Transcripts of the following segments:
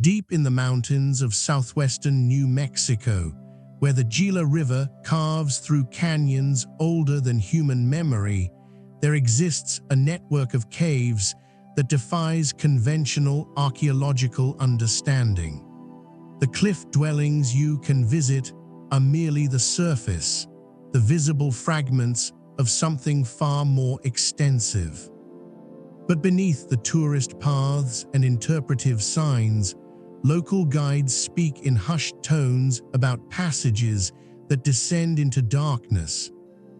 Deep in the mountains of southwestern New Mexico, where the Gila River carves through canyons older than human memory, there exists a network of caves that defies conventional archaeological understanding. The cliff dwellings you can visit are merely the surface, the visible fragments of something far more extensive. But beneath the tourist paths and interpretive signs, local guides speak in hushed tones about passages that descend into darkness,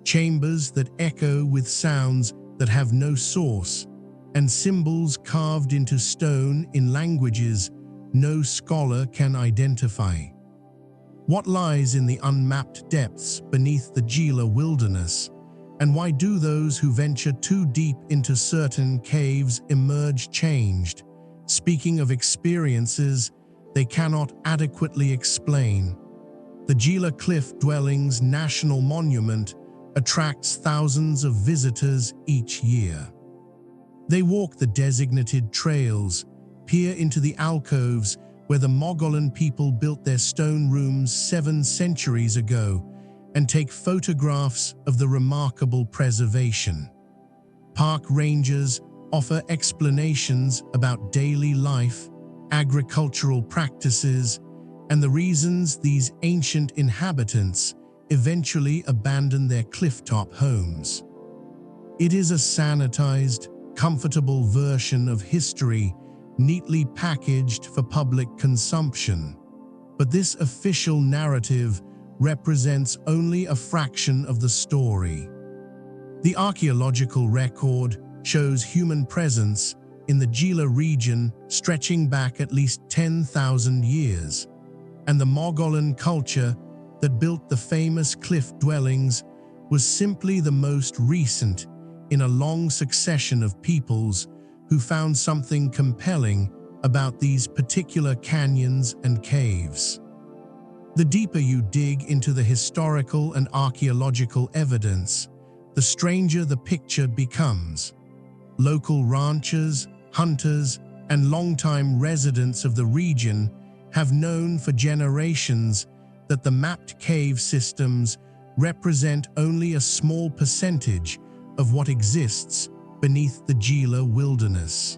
chambers that echo with sounds that have no source, and symbols carved into stone in languages no scholar can identify. What lies in the unmapped depths beneath the Gila wilderness, and why do those who venture too deep into certain caves emerge changed, speaking of experiences they cannot adequately explain? The Gila Cliff Dwellings National Monument attracts thousands of visitors each year. They walk the designated trails, peer into the alcoves where the Mogollon people built their stone rooms 7 centuries ago, and take photographs of the remarkable preservation. Park rangers offer explanations about daily life, agricultural practices, and the reasons these ancient inhabitants eventually abandon their clifftop homes. It is a sanitized, comfortable version of history, neatly packaged for public consumption. But this official narrative represents only a fraction of the story. The archaeological record shows human presence in the Gila region stretching back at least 10,000 years, and the Mogollon culture that built the famous cliff dwellings was simply the most recent in a long succession of peoples who found something compelling about these particular canyons and caves. The deeper you dig into the historical and archaeological evidence, the stranger the picture becomes. Local ranchers, hunters, and longtime residents of the region have known for generations that the mapped cave systems represent only a small percentage of what exists beneath the Gila wilderness.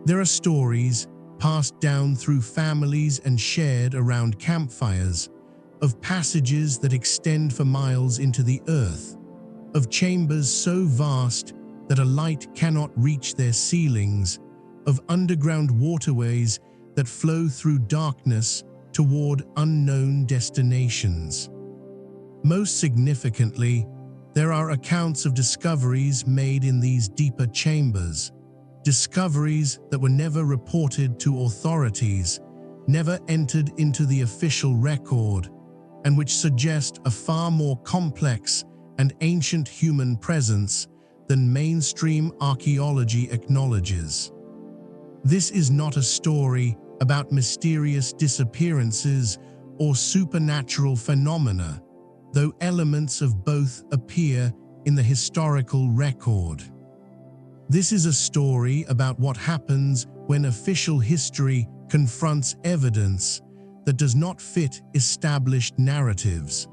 There are stories passed down through families and shared around campfires of passages that extend for miles into the earth, of chambers so vast that a light cannot reach their ceilings, of underground waterways that flow through darkness toward unknown destinations. Most significantly, there are accounts of discoveries made in these deeper chambers, discoveries that were never reported to authorities, never entered into the official record, and which suggest a far more complex and ancient human presence than mainstream archaeology acknowledges. This is not a story about mysterious disappearances or supernatural phenomena, though elements of both appear in the historical record. This is a story about what happens when official history confronts evidence that does not fit established narratives,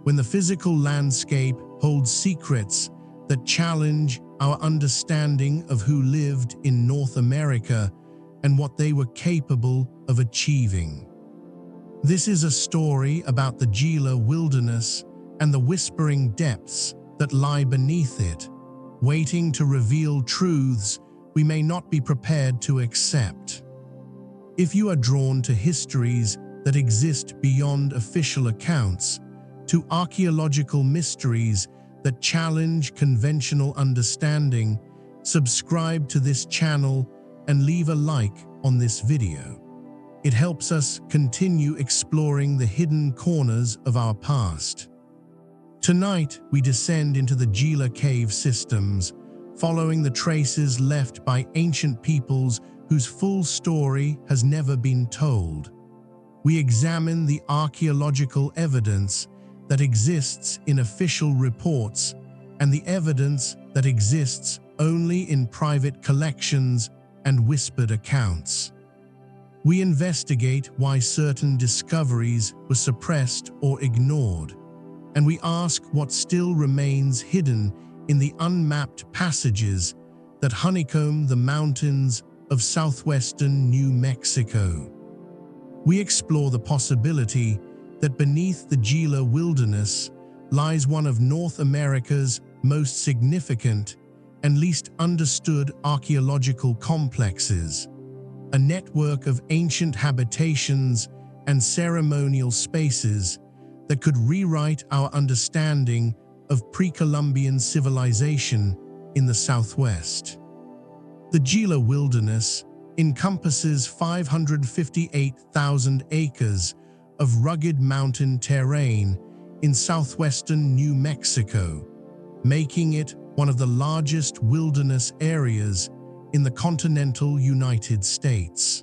when the physical landscape holds secrets that challenge our understanding of who lived in North America and what they were capable of achieving. This is a story about the Gila wilderness and the whispering depths that lie beneath it, waiting to reveal truths we may not be prepared to accept. If you are drawn to histories that exist beyond official accounts, to archaeological mysteries that challenge conventional understanding, subscribe to this channel and leave a like on this video. It helps us continue exploring the hidden corners of our past. Tonight, we descend into the Gila cave systems, following the traces left by ancient peoples whose full story has never been told. We examine the archaeological evidence that exists in official reports and the evidence that exists only in private collections and whispered accounts. We investigate why certain discoveries were suppressed or ignored, and we ask what still remains hidden in the unmapped passages that honeycomb the mountains of southwestern New Mexico. We explore the possibility that beneath the Gila wilderness lies one of North America's most significant and least understood archaeological complexes, a network of ancient habitations and ceremonial spaces that could rewrite our understanding of pre-Columbian civilization in the Southwest. The Gila Wilderness encompasses 558,000 acres of rugged mountain terrain in southwestern New Mexico, making it one of the largest wilderness areas in the continental United States.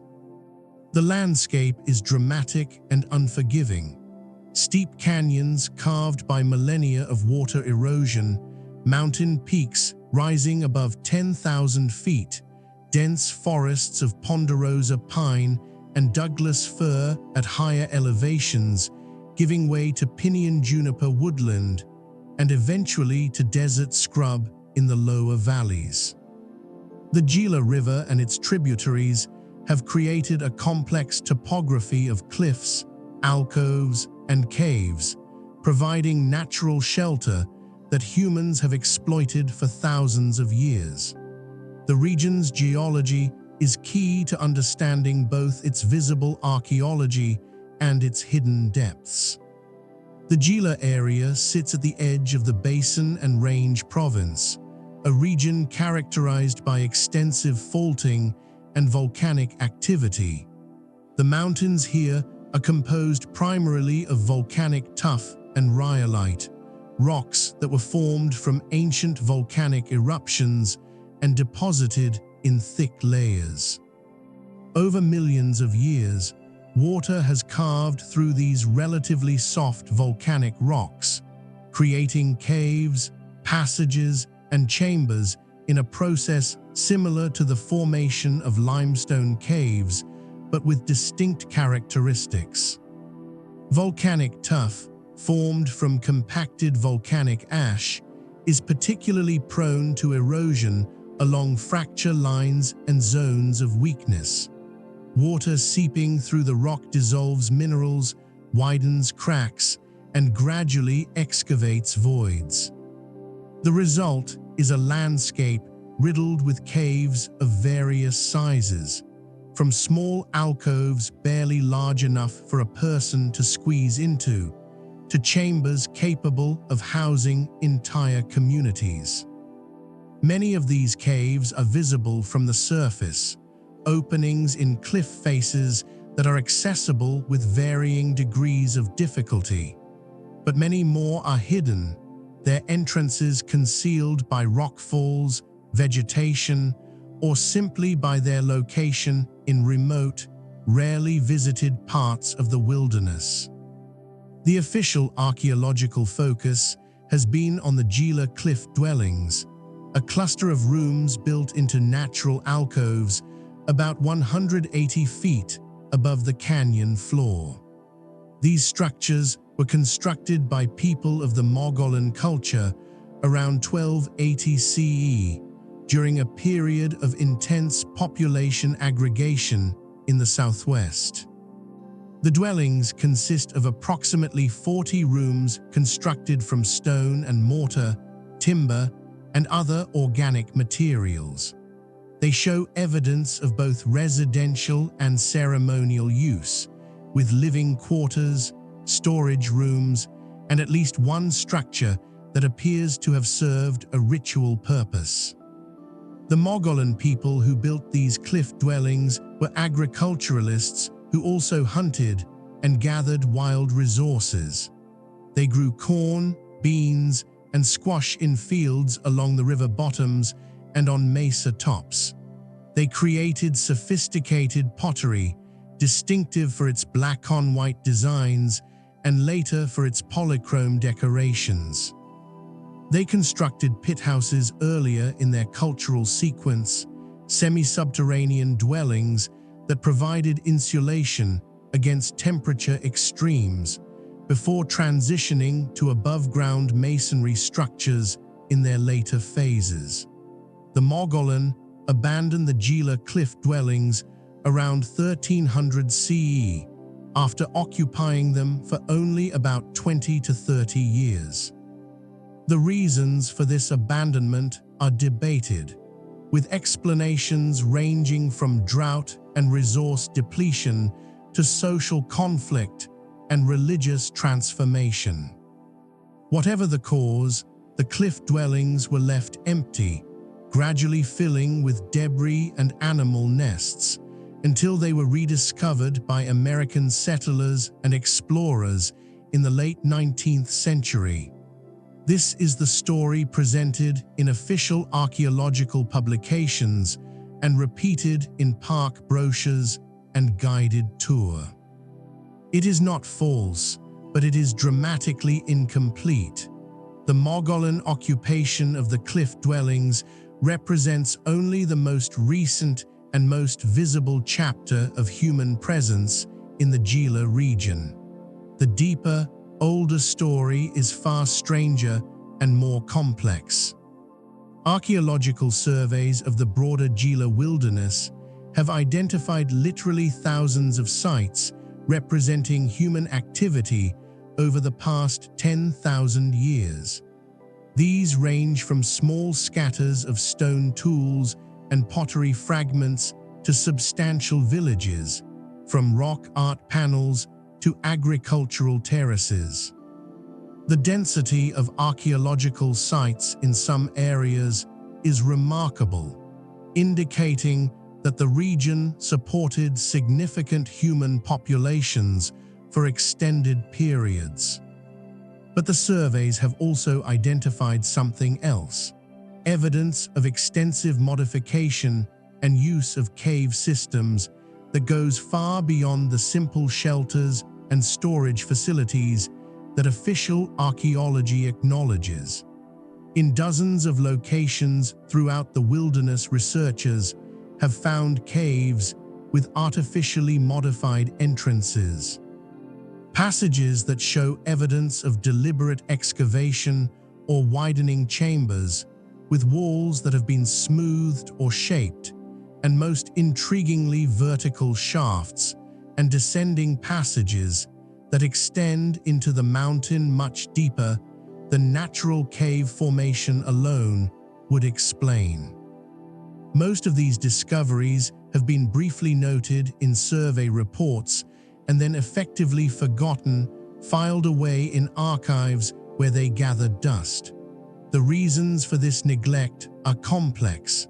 The landscape is dramatic and unforgiving. Steep canyons carved by millennia of water erosion, mountain peaks rising above 10,000 feet, dense forests of ponderosa pine and Douglas fir at higher elevations, giving way to pinyon juniper woodland, and eventually to desert scrub in the lower valleys. The Gila River and its tributaries have created a complex topography of cliffs, alcoves, and caves, providing natural shelter that humans have exploited for thousands of years. The region's geology is key to understanding both its visible archaeology and its hidden depths. The Gila area sits at the edge of the Basin and Range Province, a region characterized by extensive faulting and volcanic activity. The mountains here are composed primarily of volcanic tuff and rhyolite, rocks that were formed from ancient volcanic eruptions and deposited in thick layers. Over millions of years, water has carved through these relatively soft volcanic rocks, creating caves, passages, and chambers in a process similar to the formation of limestone caves, but with distinct characteristics. Volcanic tuff, formed from compacted volcanic ash, is particularly prone to erosion along fracture lines and zones of weakness. Water seeping through the rock dissolves minerals, widens cracks, and gradually excavates voids. The result is a landscape riddled with caves of various sizes, from small alcoves barely large enough for a person to squeeze into, to chambers capable of housing entire communities. Many of these caves are visible from the surface, openings in cliff faces that are accessible with varying degrees of difficulty. But many more are hidden, their entrances concealed by rockfalls, vegetation, or simply by their location in remote, rarely visited parts of the wilderness. The official archaeological focus has been on the Gila Cliff Dwellings, a cluster of rooms built into natural alcoves about 180 feet above the canyon floor. These structures were constructed by people of the Mogollon culture around 1280 CE during a period of intense population aggregation in the southwest. The dwellings consist of approximately 40 rooms constructed from stone and mortar, timber, and other organic materials. They show evidence of both residential and ceremonial use, with living quarters, storage rooms, and at least one structure that appears to have served a ritual purpose. The Mogollon people who built these cliff dwellings were agriculturalists who also hunted and gathered wild resources. They grew corn, beans, and squash in fields along the river bottoms and on mesa tops. They created sophisticated pottery, distinctive for its black-on-white designs and later for its polychrome decorations. They constructed pit houses earlier in their cultural sequence, semi-subterranean dwellings that provided insulation against temperature extremes before transitioning to above-ground masonry structures in their later phases. The Mogollon abandoned the Gila Cliff Dwellings around 1300 CE after occupying them for only about 20 to 30 years. The reasons for this abandonment are debated, with explanations ranging from drought and resource depletion to social conflict and religious transformation. Whatever the cause, the cliff dwellings were left empty, gradually filling with debris and animal nests, until they were rediscovered by American settlers and explorers in the late 19th century. This is the story presented in official archaeological publications and repeated in park brochures and guided tour. It is not false, but it is dramatically incomplete. The Mogollon occupation of the cliff dwellings represents only the most recent and most visible chapter of human presence in the Gila region. The deeper, older story is far stranger and more complex. Archaeological surveys of the broader Gila wilderness have identified literally thousands of sites representing human activity over the past 10,000 years. These range from small scatters of stone tools and pottery fragments to substantial villages, from rock art panels to agricultural terraces. The density of archaeological sites in some areas is remarkable, indicating that the region supported significant human populations for extended periods. But the surveys have also identified something else: evidence of extensive modification and use of cave systems that goes far beyond the simple shelters and storage facilities that official archaeology acknowledges. In dozens of locations throughout the wilderness, researchers have found caves with artificially modified entrances, passages that show evidence of deliberate excavation or widening chambers, with walls that have been smoothed or shaped, and most intriguingly vertical shafts and descending passages that extend into the mountain much deeper than natural cave formation alone would explain. Most of these discoveries have been briefly noted in survey reports and then effectively forgotten, filed away in archives where they gathered dust. The reasons for this neglect are complex.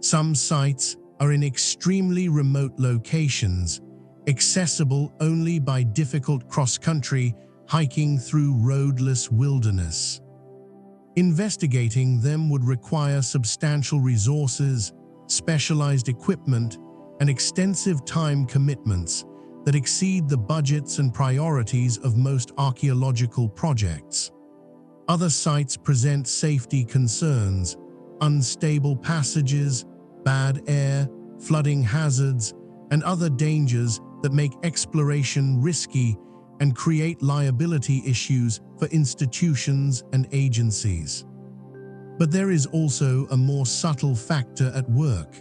Some sites are in extremely remote locations, accessible only by difficult cross-country hiking through roadless wilderness. Investigating them would require substantial resources, specialized equipment, and extensive time commitments that exceed the budgets and priorities of most archaeological projects. Other sites present safety concerns: unstable passages, bad air, flooding hazards, and other dangers that make exploration risky and create liability issues for institutions and agencies. But there is also a more subtle factor at work.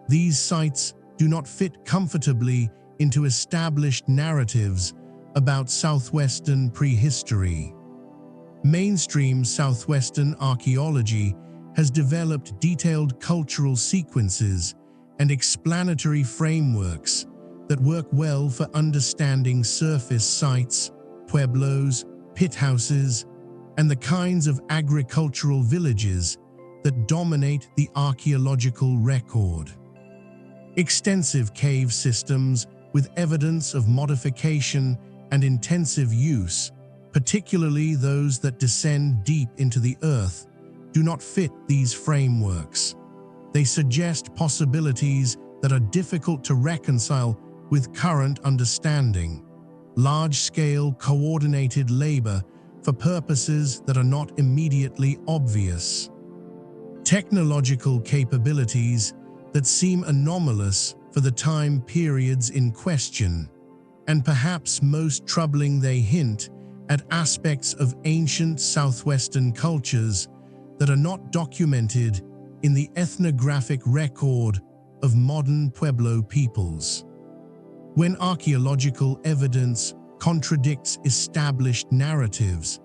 These sites do not fit comfortably into established narratives about Southwestern prehistory. Mainstream Southwestern archaeology has developed detailed cultural sequences and explanatory frameworks that work well for understanding surface sites, pueblos, pit houses, and the kinds of agricultural villages that dominate the archaeological record. Extensive cave systems with evidence of modification and intensive use, particularly those that descend deep into the earth, do not fit these frameworks. They suggest possibilities that are difficult to reconcile with current understanding: large-scale coordinated labor for purposes that are not immediately obvious, technological capabilities that seem anomalous for the time periods in question, and perhaps most troubling, they hint at aspects of ancient southwestern cultures that are not documented in the ethnographic record of modern Pueblo peoples. When archaeological evidence contradicts established narratives,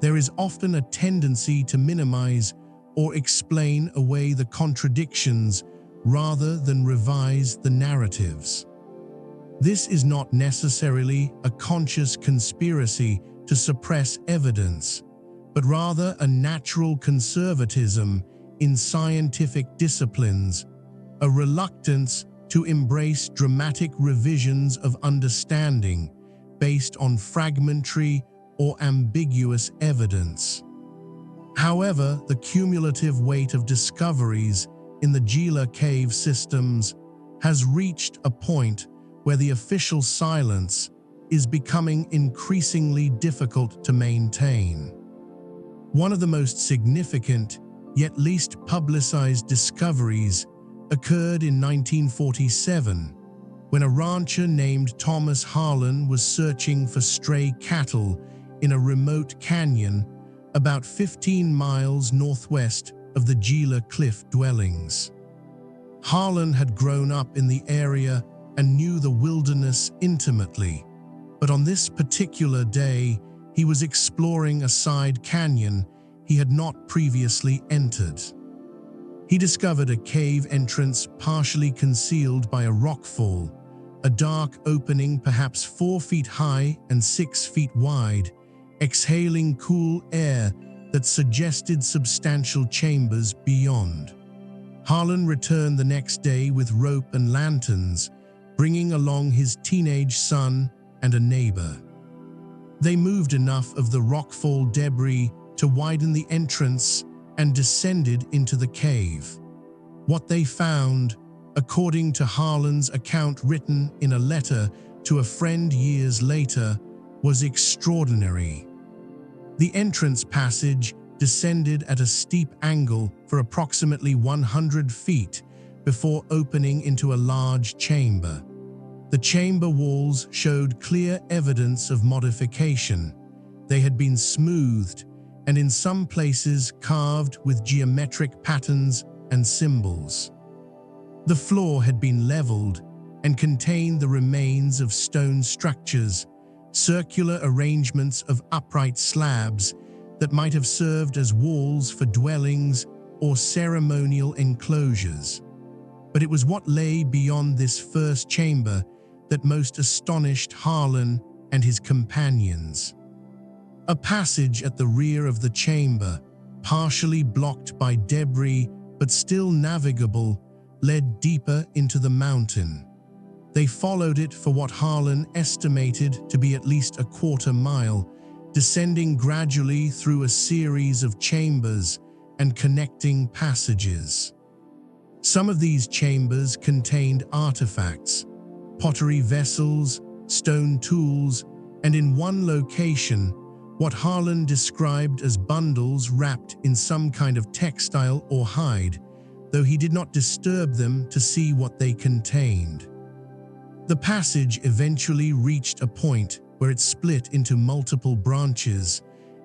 there is often a tendency to minimize or explain away the contradictions rather than revise the narratives. This is not necessarily a conscious conspiracy to suppress evidence, but rather a natural conservatism in scientific disciplines, a reluctance to embrace dramatic revisions of understanding based on fragmentary or ambiguous evidence. However, the cumulative weight of discoveries in the Gila cave systems has reached a point where the official silence is becoming increasingly difficult to maintain. One of the most significant, yet least publicized discoveries occurred in 1947, when a rancher named Thomas Harlan was searching for stray cattle in a remote canyon about 15 miles northwest of the Gila Cliff Dwellings. Harlan had grown up in the area and knew the wilderness intimately, but on this particular day, he was exploring a side canyon he had not previously entered. He discovered a cave entrance partially concealed by a rockfall, a dark opening perhaps 4 feet high and 6 feet wide, exhaling cool air that suggested substantial chambers beyond. Harlan returned the next day with rope and lanterns, bringing along his teenage son and a neighbor. They moved enough of the rockfall debris to widen the entrance and descended into the cave. What they found, according to Harlan's account written in a letter to a friend years later, was extraordinary. The entrance passage descended at a steep angle for approximately 100 feet before opening into a large chamber. The chamber walls showed clear evidence of modification. They had been smoothed and in some places carved with geometric patterns and symbols. The floor had been leveled and contained the remains of stone structures, circular arrangements of upright slabs that might have served as walls for dwellings or ceremonial enclosures. But it was what lay beyond this first chamber that most astonished Harlan and his companions. A passage at the rear of the chamber, partially blocked by debris but still navigable, led deeper into the mountain. They followed it for what Harlan estimated to be at least a quarter mile, descending gradually through a series of chambers and connecting passages. Some of these chambers contained artifacts, pottery vessels, stone tools, and in one location, what Harlan described as bundles wrapped in some kind of textile or hide, though he did not disturb them to see what they contained. The passage eventually reached a point where it split into multiple branches,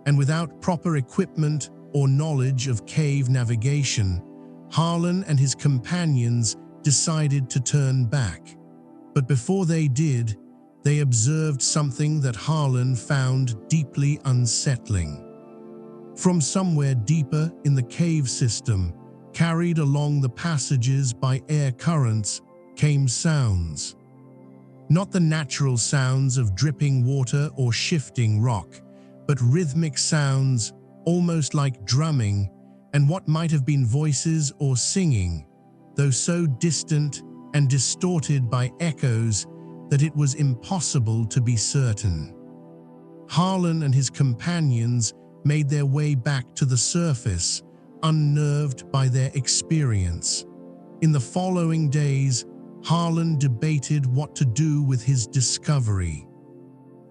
and without proper equipment or knowledge of cave navigation, Harlan and his companions decided to turn back. But before they did, they observed something that Harlan found deeply unsettling. From somewhere deeper in the cave system, carried along the passages by air currents, came sounds. Not the natural sounds of dripping water or shifting rock, but rhythmic sounds, almost like drumming, and what might have been voices or singing, though so distant and distorted by echoes that it was impossible to be certain. Harlan and his companions made their way back to the surface, unnerved by their experience. In the following days, Harlan debated what to do with his discovery.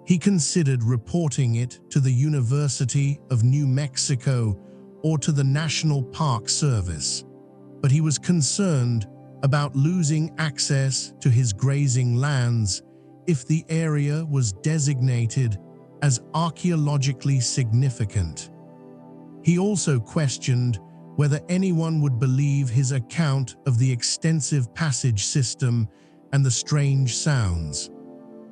He considered reporting it to the University of New Mexico or to the National Park Service, but he was concerned about losing access to his grazing lands if the area was designated as archaeologically significant. He also questioned whether anyone would believe his account of the extensive passage system and the strange sounds.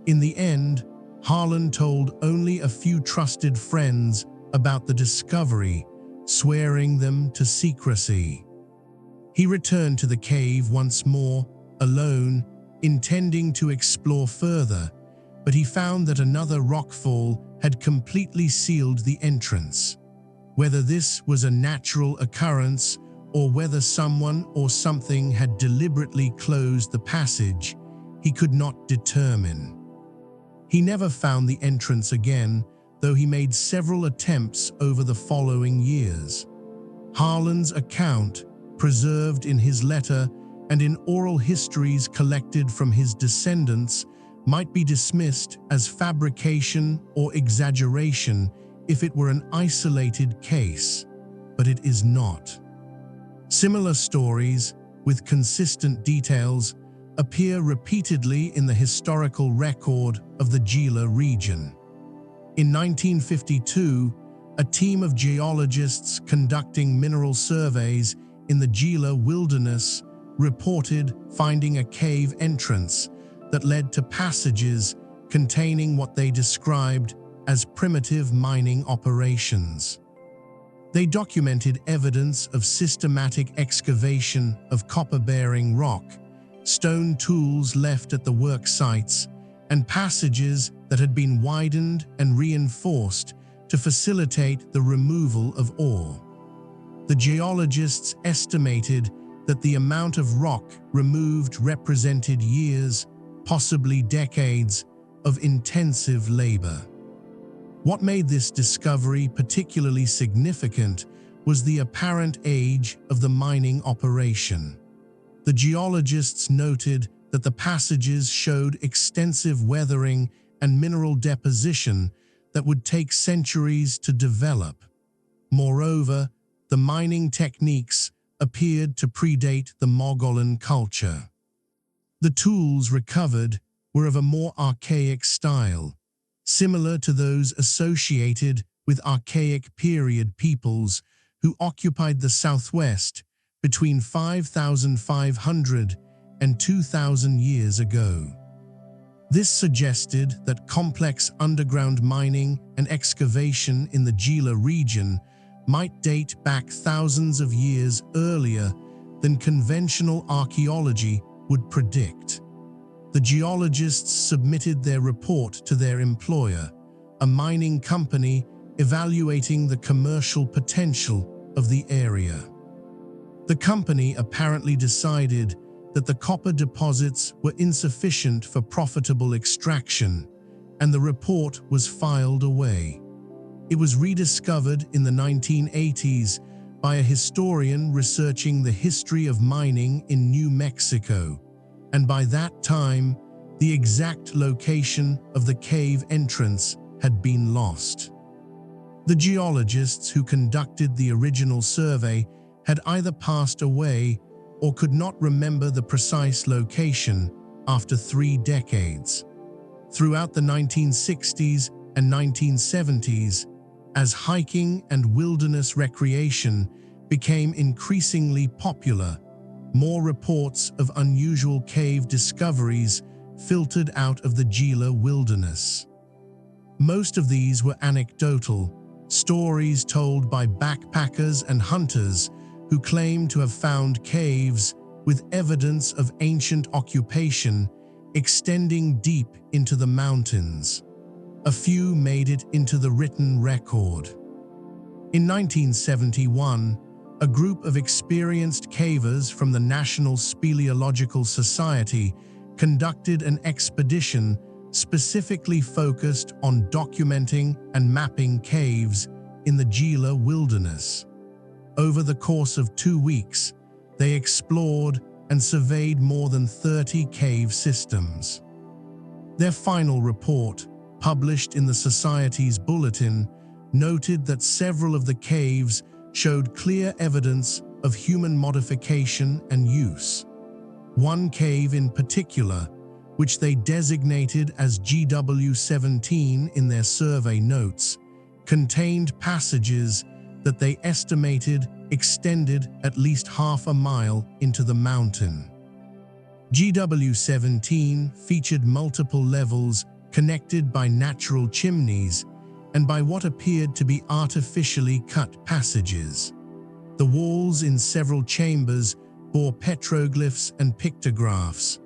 In the end, Harlan told only a few trusted friends about the discovery, swearing them to secrecy. He returned to the cave once more, alone, intending to explore further, but he found that another rockfall had completely sealed the entrance. Whether this was a natural occurrence or whether someone or something had deliberately closed the passage, he could not determine. He never found the entrance again, though he made several attempts over the following years. Harlan's account, preserved in his letter and in oral histories collected from his descendants, might be dismissed as fabrication or exaggeration if it were an isolated case, but it is not. Similar stories, with consistent details, appear repeatedly in the historical record of the Gila region. In 1952, a team of geologists conducting mineral surveys in the Gila wilderness reported finding a cave entrance that led to passages containing what they described as primitive mining operations. They documented evidence of systematic excavation of copper-bearing rock, stone tools left at the work sites, and passages that had been widened and reinforced to facilitate the removal of ore. The geologists estimated that the amount of rock removed represented years, possibly decades, of intensive labor. What made this discovery particularly significant was the apparent age of the mining operation. The geologists noted that the passages showed extensive weathering and mineral deposition that would take centuries to develop. Moreover, the mining techniques appeared to predate the Mogollon culture. The tools recovered were of a more archaic style, similar to those associated with archaic period peoples who occupied the Southwest between 5,500 and 2,000 years ago. This suggested that complex underground mining and excavation in the Gila region might date back thousands of years earlier than conventional archaeology would predict. The geologists submitted their report to their employer, a mining company evaluating the commercial potential of the area. The company apparently decided that the copper deposits were insufficient for profitable extraction, and the report was filed away. It was rediscovered in the 1980s by a historian researching the history of mining in New Mexico, and by that time, the exact location of the cave entrance had been lost. The geologists who conducted the original survey had either passed away or could not remember the precise location after 3 decades. Throughout the 1960s and 1970s, as hiking and wilderness recreation became increasingly popular, more reports of unusual cave discoveries filtered out of the Gila wilderness. Most of these were anecdotal, stories told by backpackers and hunters who claimed to have found caves with evidence of ancient occupation extending deep into the mountains. A few made it into the written record. In 1971, a group of experienced cavers from the National Speleological Society conducted an expedition specifically focused on documenting and mapping caves in the Gila wilderness. Over the course of 2 weeks, they explored and surveyed more than 30 cave systems. Their final report, published in the Society's bulletin, noted that several of the caves showed clear evidence of human modification and use. One cave in particular, which they designated as GW17 in their survey notes, contained passages that they estimated extended at least half a mile into the mountain. GW17 featured multiple levels connected by natural chimneys and by what appeared to be artificially cut passages. The walls in several chambers bore petroglyphs and pictographs,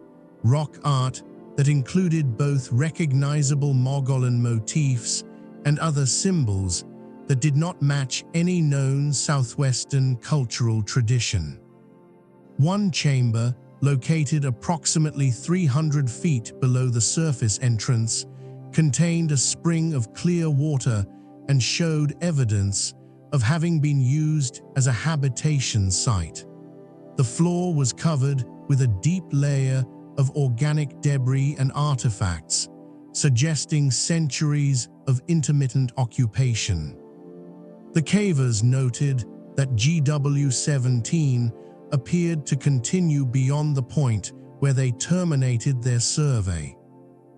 rock art that included both recognizable Mogollon motifs and other symbols that did not match any known southwestern cultural tradition. One chamber, located approximately 300 feet below the surface entrance, contained a spring of clear water and showed evidence of having been used as a habitation site. The floor was covered with a deep layer of organic debris and artifacts, suggesting centuries of intermittent occupation. The cavers noted that GW17 appeared to continue beyond the point where they terminated their survey.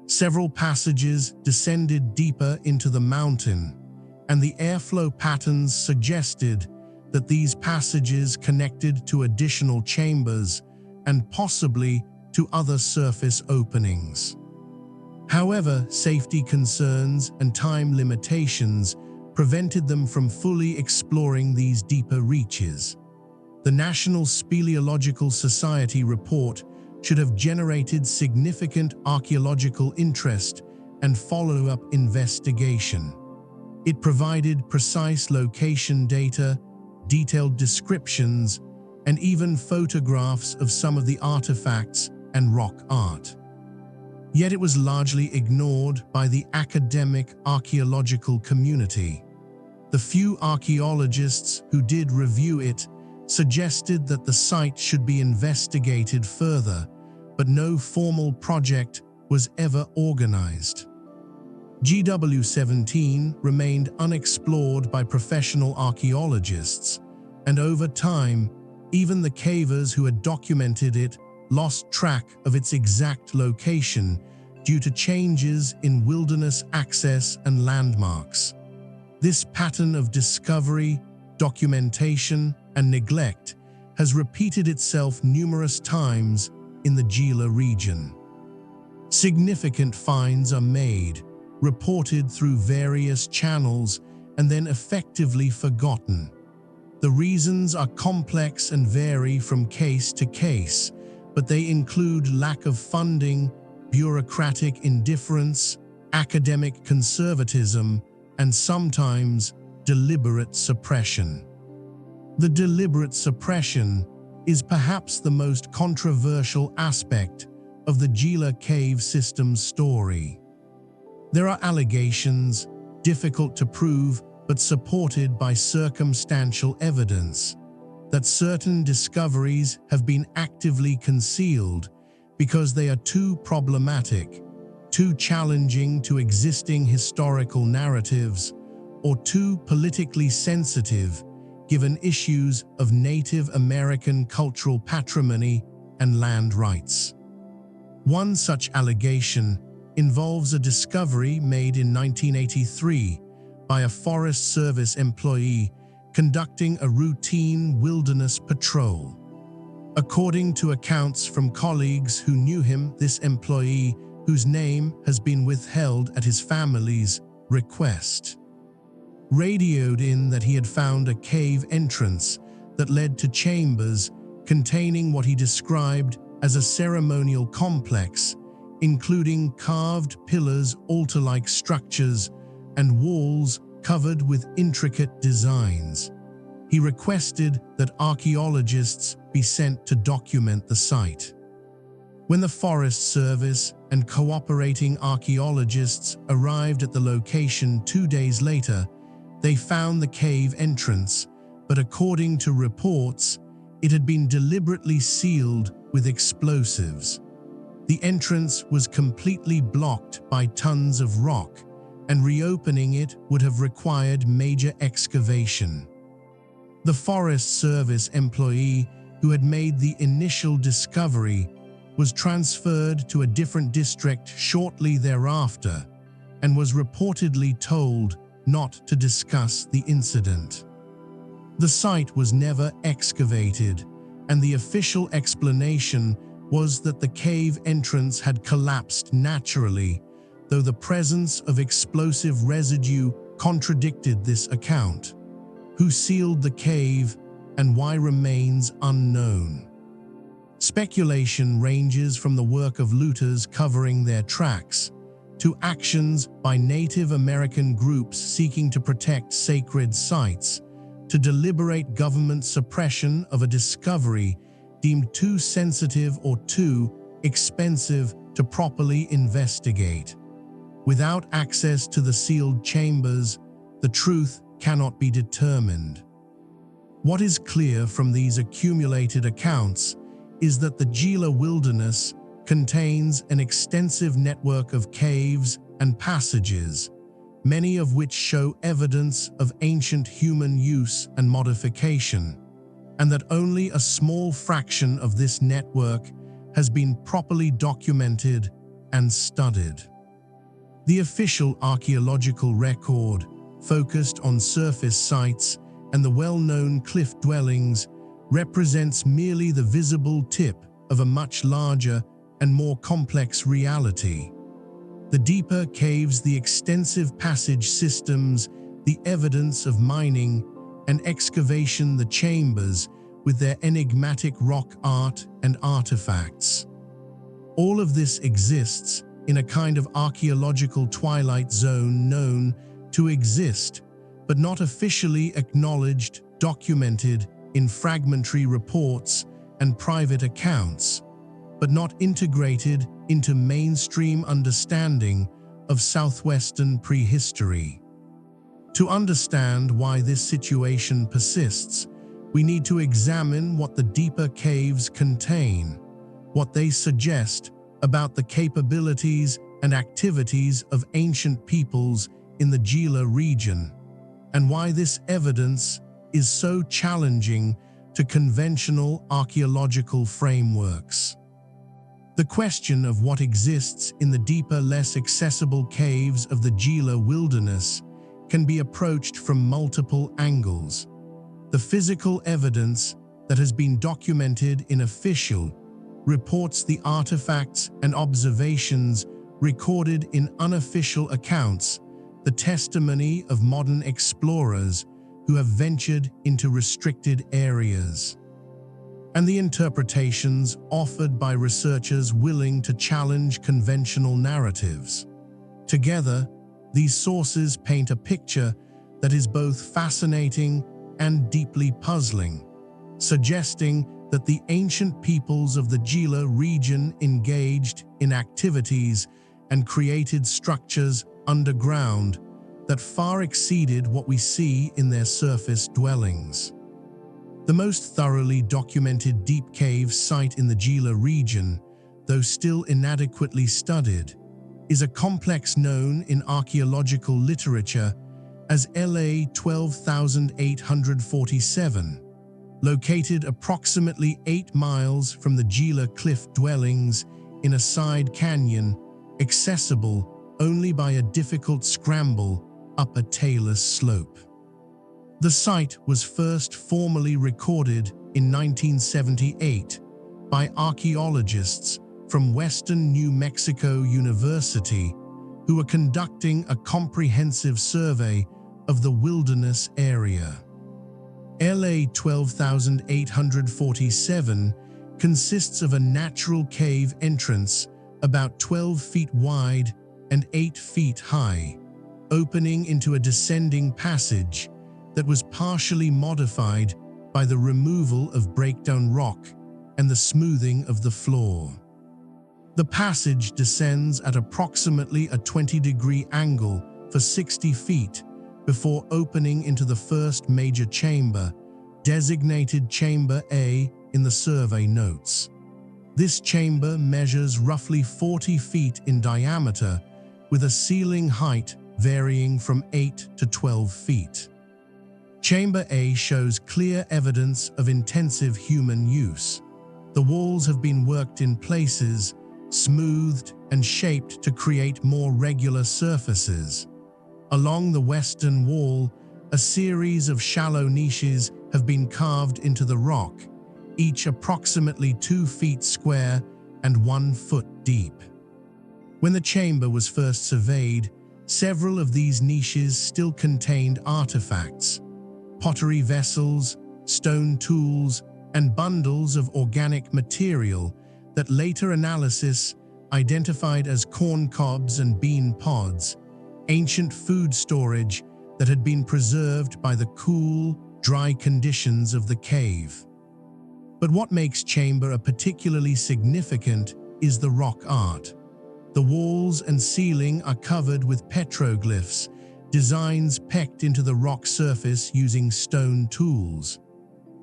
Several passages descended deeper into the mountain, and the airflow patterns suggested that these passages connected to additional chambers and possibly to other surface openings. However, safety concerns and time limitations prevented them from fully exploring these deeper reaches. The National Speleological Society report should have generated significant archaeological interest and follow-up investigation. It provided precise location data, detailed descriptions, and even photographs of some of the artifacts and rock art. Yet it was largely ignored by the academic archaeological community. The few archaeologists who did review it suggested that the site should be investigated further, but no formal project was ever organized. GW17 remained unexplored by professional archaeologists, and over time, even the cavers who had documented it lost track of its exact location due to changes in wilderness access and landmarks. This pattern of discovery, documentation, and neglect has repeated itself numerous times in the Gila region. Significant finds are made, reported through various channels, and then effectively forgotten. The reasons are complex and vary from case to case, but they include lack of funding, bureaucratic indifference, academic conservatism, and sometimes deliberate suppression. The deliberate suppression is perhaps the most controversial aspect of the Gila cave system's story. There are allegations, difficult to prove but supported by circumstantial evidence, that certain discoveries have been actively concealed because they are too problematic, too challenging to existing historical narratives, or too politically sensitive given issues of Native American cultural patrimony and land rights. One such allegation involves a discovery made in 1983 by a Forest Service employee conducting a routine wilderness patrol. According to accounts from colleagues who knew him, this employee, whose name has been withheld at his family's request, radioed in that he had found a cave entrance that led to chambers containing what he described as a ceremonial complex, including carved pillars, altar-like structures, and walls covered with intricate designs. He requested that archaeologists be sent to document the site. When the Forest Service and cooperating archaeologists arrived at the location 2 days later, they found the cave entrance, but according to reports, it had been deliberately sealed with explosives. The entrance was completely blocked by tons of rock, and reopening it would have required major excavation. The Forest Service employee who had made the initial discovery was transferred to a different district shortly thereafter and was reportedly told not to discuss the incident. The site was never excavated, and the official explanation was that the cave entrance had collapsed naturally, though the presence of explosive residue contradicted this account. Who sealed the cave and why remains unknown. Speculation ranges from the work of looters covering their tracks to actions by Native American groups seeking to protect sacred sites, to deliberate government suppression of a discovery deemed too sensitive or too expensive to properly investigate. Without access to the sealed chambers, the truth cannot be determined. What is clear from these accumulated accounts is that the Gila wilderness contains an extensive network of caves and passages, many of which show evidence of ancient human use and modification, and that only a small fraction of this network has been properly documented and studied. The official archaeological record focused on surface sites and the well-known cliff dwellings represents merely the visible tip of a much larger and more complex reality. The deeper caves, the extensive passage systems, the evidence of mining and excavation, the chambers with their enigmatic rock art and artifacts. All of this exists in a kind of archaeological twilight zone known to exist, but not officially acknowledged, documented in fragmentary reports and private accounts, but not integrated into mainstream understanding of southwestern prehistory. To understand why this situation persists, we need to examine what the deeper caves contain, what they suggest about the capabilities and activities of ancient peoples in the Gila region, and why this evidence is so challenging to conventional archaeological frameworks. The question of what exists in the deeper, less accessible caves of the Gila wilderness can be approached from multiple angles. The physical evidence that has been documented in official reports, the artifacts and observations recorded in unofficial accounts, the testimony of modern explorers who have ventured into restricted areas, and the interpretations offered by researchers willing to challenge conventional narratives. Together, these sources paint a picture that is both fascinating and deeply puzzling, suggesting that the ancient peoples of the Gila region engaged in activities and created structures underground that far exceeded what we see in their surface dwellings. The most thoroughly documented deep cave site in the Gila region, though still inadequately studied, is a complex known in archaeological literature as LA 12,847, located approximately 8 miles from the Gila Cliff Dwellings in a side canyon, accessible only by a difficult scramble up a tailless slope. The site was first formally recorded in 1978 by archaeologists from Western New Mexico University, who were conducting a comprehensive survey of the wilderness area. LA 12,847 consists of a natural cave entrance about 12 feet wide and 8 feet high, opening into a descending passage that was partially modified by the removal of breakdown rock and the smoothing of the floor. The passage descends at approximately a 20-degree angle for 60 feet before opening into the first major chamber, designated Chamber A in the survey notes. This chamber measures roughly 40 feet in diameter, with a ceiling height varying from 8 to 12 feet. Chamber A shows clear evidence of intensive human use. The walls have been worked in places, smoothed and shaped to create more regular surfaces. Along the western wall, a series of shallow niches have been carved into the rock, each approximately 2 feet square and 1 foot deep. When the chamber was first surveyed, several of these niches still contained artifacts, pottery vessels, stone tools, and bundles of organic material that later analysis identified as corn cobs and bean pods, ancient food storage that had been preserved by the cool, dry conditions of the cave. But what makes Chamber particularly significant is the rock art. The walls and ceiling are covered with petroglyphs, designs pecked into the rock surface using stone tools.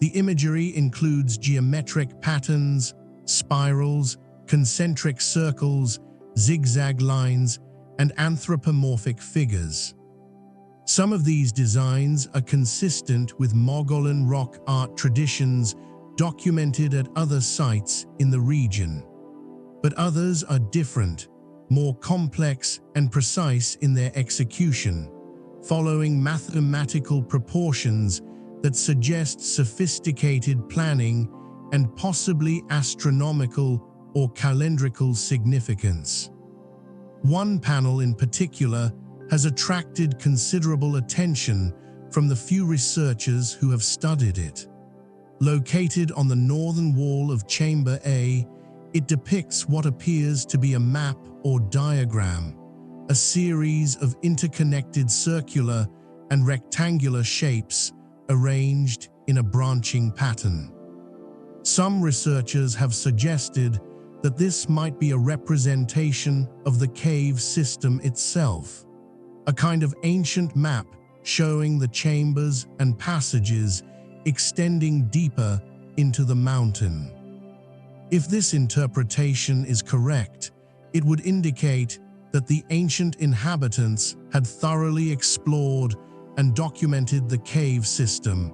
The imagery includes geometric patterns, spirals, concentric circles, zigzag lines, and anthropomorphic figures. Some of these designs are consistent with Mogollon rock art traditions documented at other sites in the region. But others are different, more complex and precise in their execution, following mathematical proportions that suggest sophisticated planning and possibly astronomical or calendrical significance. One panel in particular has attracted considerable attention from the few researchers who have studied it. Located on the northern wall of Chamber A, it depicts what appears to be a map or diagram, a series of interconnected circular and rectangular shapes arranged in a branching pattern. Some researchers have suggested that this might be a representation of the cave system itself, a kind of ancient map showing the chambers and passages extending deeper into the mountain. If this interpretation is correct, it would indicate that the ancient inhabitants had thoroughly explored and documented the cave system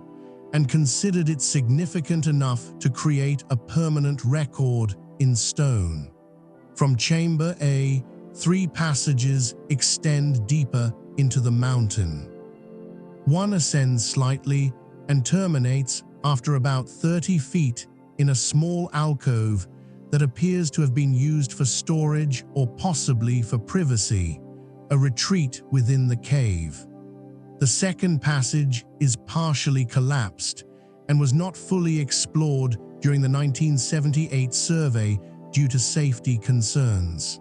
and considered it significant enough to create a permanent record in stone. From Chamber A, 3 passages extend deeper into the mountain. One ascends slightly and terminates after about 30 feet in a small alcove that appears to have been used for storage or possibly for privacy, a retreat within the cave. The second passage is partially collapsed and was not fully explored during the 1978 survey due to safety concerns.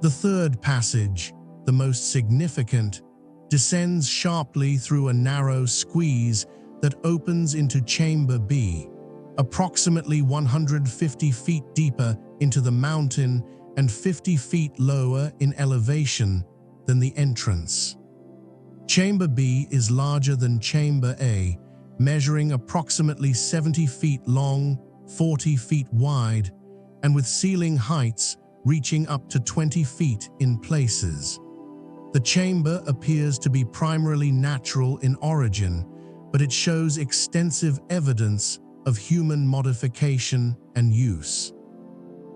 The third passage, the most significant, descends sharply through a narrow squeeze that opens into Chamber B, approximately 150 feet deeper into the mountain and 50 feet lower in elevation than the entrance. Chamber B is larger than Chamber A, measuring approximately 70 feet long, 40 feet wide, and with ceiling heights reaching up to 20 feet in places. The chamber appears to be primarily natural in origin, but it shows extensive evidence of human modification and use.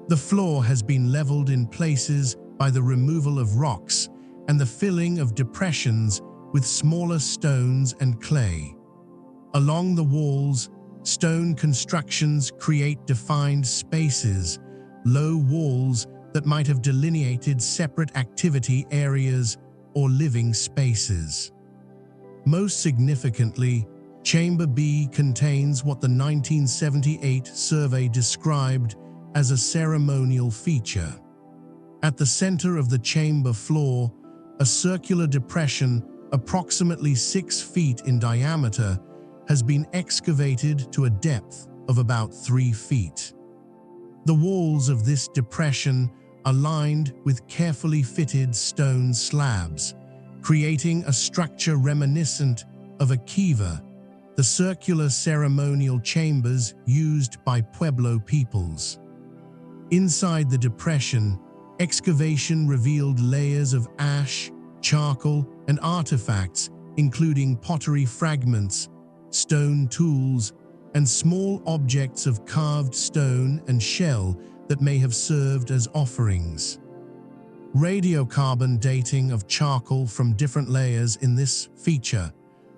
The floor has been leveled in places by the removal of rocks and the filling of depressions with smaller stones and clay. Along the walls, stone constructions create defined spaces, low walls that might have delineated separate activity areas or living spaces. Most significantly, Chamber B contains what the 1978 survey described as a ceremonial feature. At the center of the chamber floor, a circular depression approximately 6 feet in diameter has been excavated to a depth of about 3 feet. The walls of this depression are lined with carefully fitted stone slabs, creating a structure reminiscent of a kiva, the circular ceremonial chambers used by Pueblo peoples. Inside the depression, excavation revealed layers of ash, charcoal, and artifacts, including pottery fragments, stone tools, and small objects of carved stone and shell that may have served as offerings. Radiocarbon dating of charcoal from different layers in this feature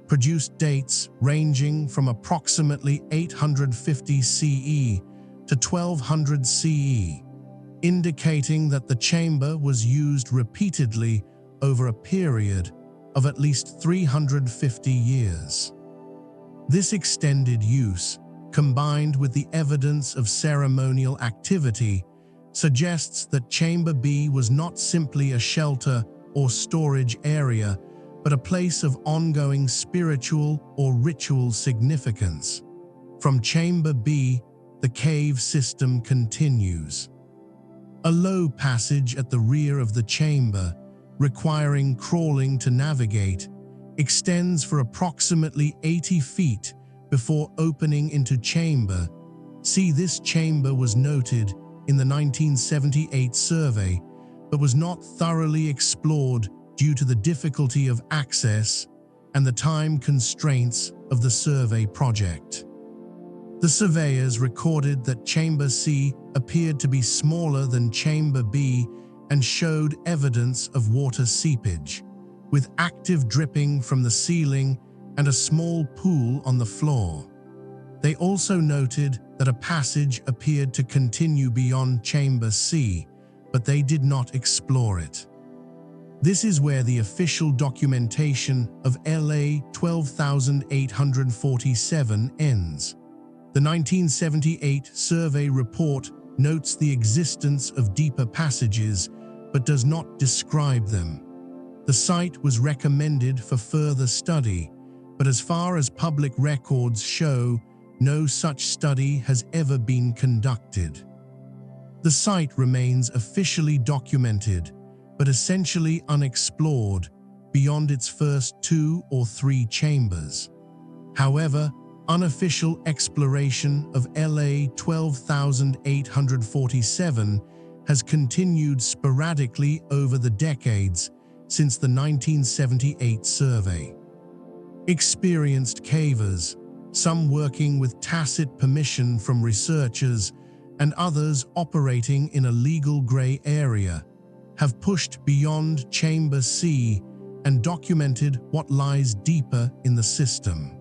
produced dates ranging from approximately 850 CE to 1200 CE, indicating that the chamber was used repeatedly over a period of at least 350 years. This extended use, combined with the evidence of ceremonial activity, suggests that Chamber B was not simply a shelter or storage area, but a place of ongoing spiritual or ritual significance. From Chamber B, the cave system continues. A low passage at the rear of the chamber, requiring crawling to navigate, extends for approximately 80 feet before opening into chamber. See, this chamber was noted in the 1978 survey, but was not thoroughly explored due to the difficulty of access and the time constraints of the survey project. The surveyors recorded that Chamber C appeared to be smaller than Chamber B and showed evidence of water seepage, with active dripping from the ceiling and a small pool on the floor. They also noted that a passage appeared to continue beyond Chamber C, but they did not explore it. This is where the official documentation of LA 12847 ends. The 1978 survey report notes the existence of deeper passages, but does not describe them. The site was recommended for further study, but as far as public records show, no such study has ever been conducted. The site remains officially documented, but essentially unexplored beyond its first 2 or 3 chambers. However, unofficial exploration of LA 12847 has continued sporadically over the decades since the 1978 survey. Experienced cavers, some working with tacit permission from researchers and others operating in a legal gray area, have pushed beyond Chamber C and documented what lies deeper in the system.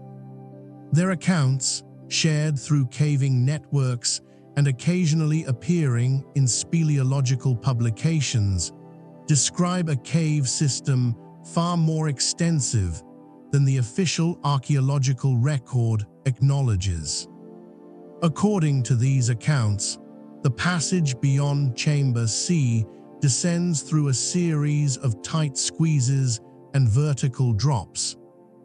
Their accounts, shared through caving networks and occasionally appearing in speleological publications, describe a cave system far more extensive than the official archaeological record acknowledges. According to these accounts, the passage beyond Chamber C descends through a series of tight squeezes and vertical drops,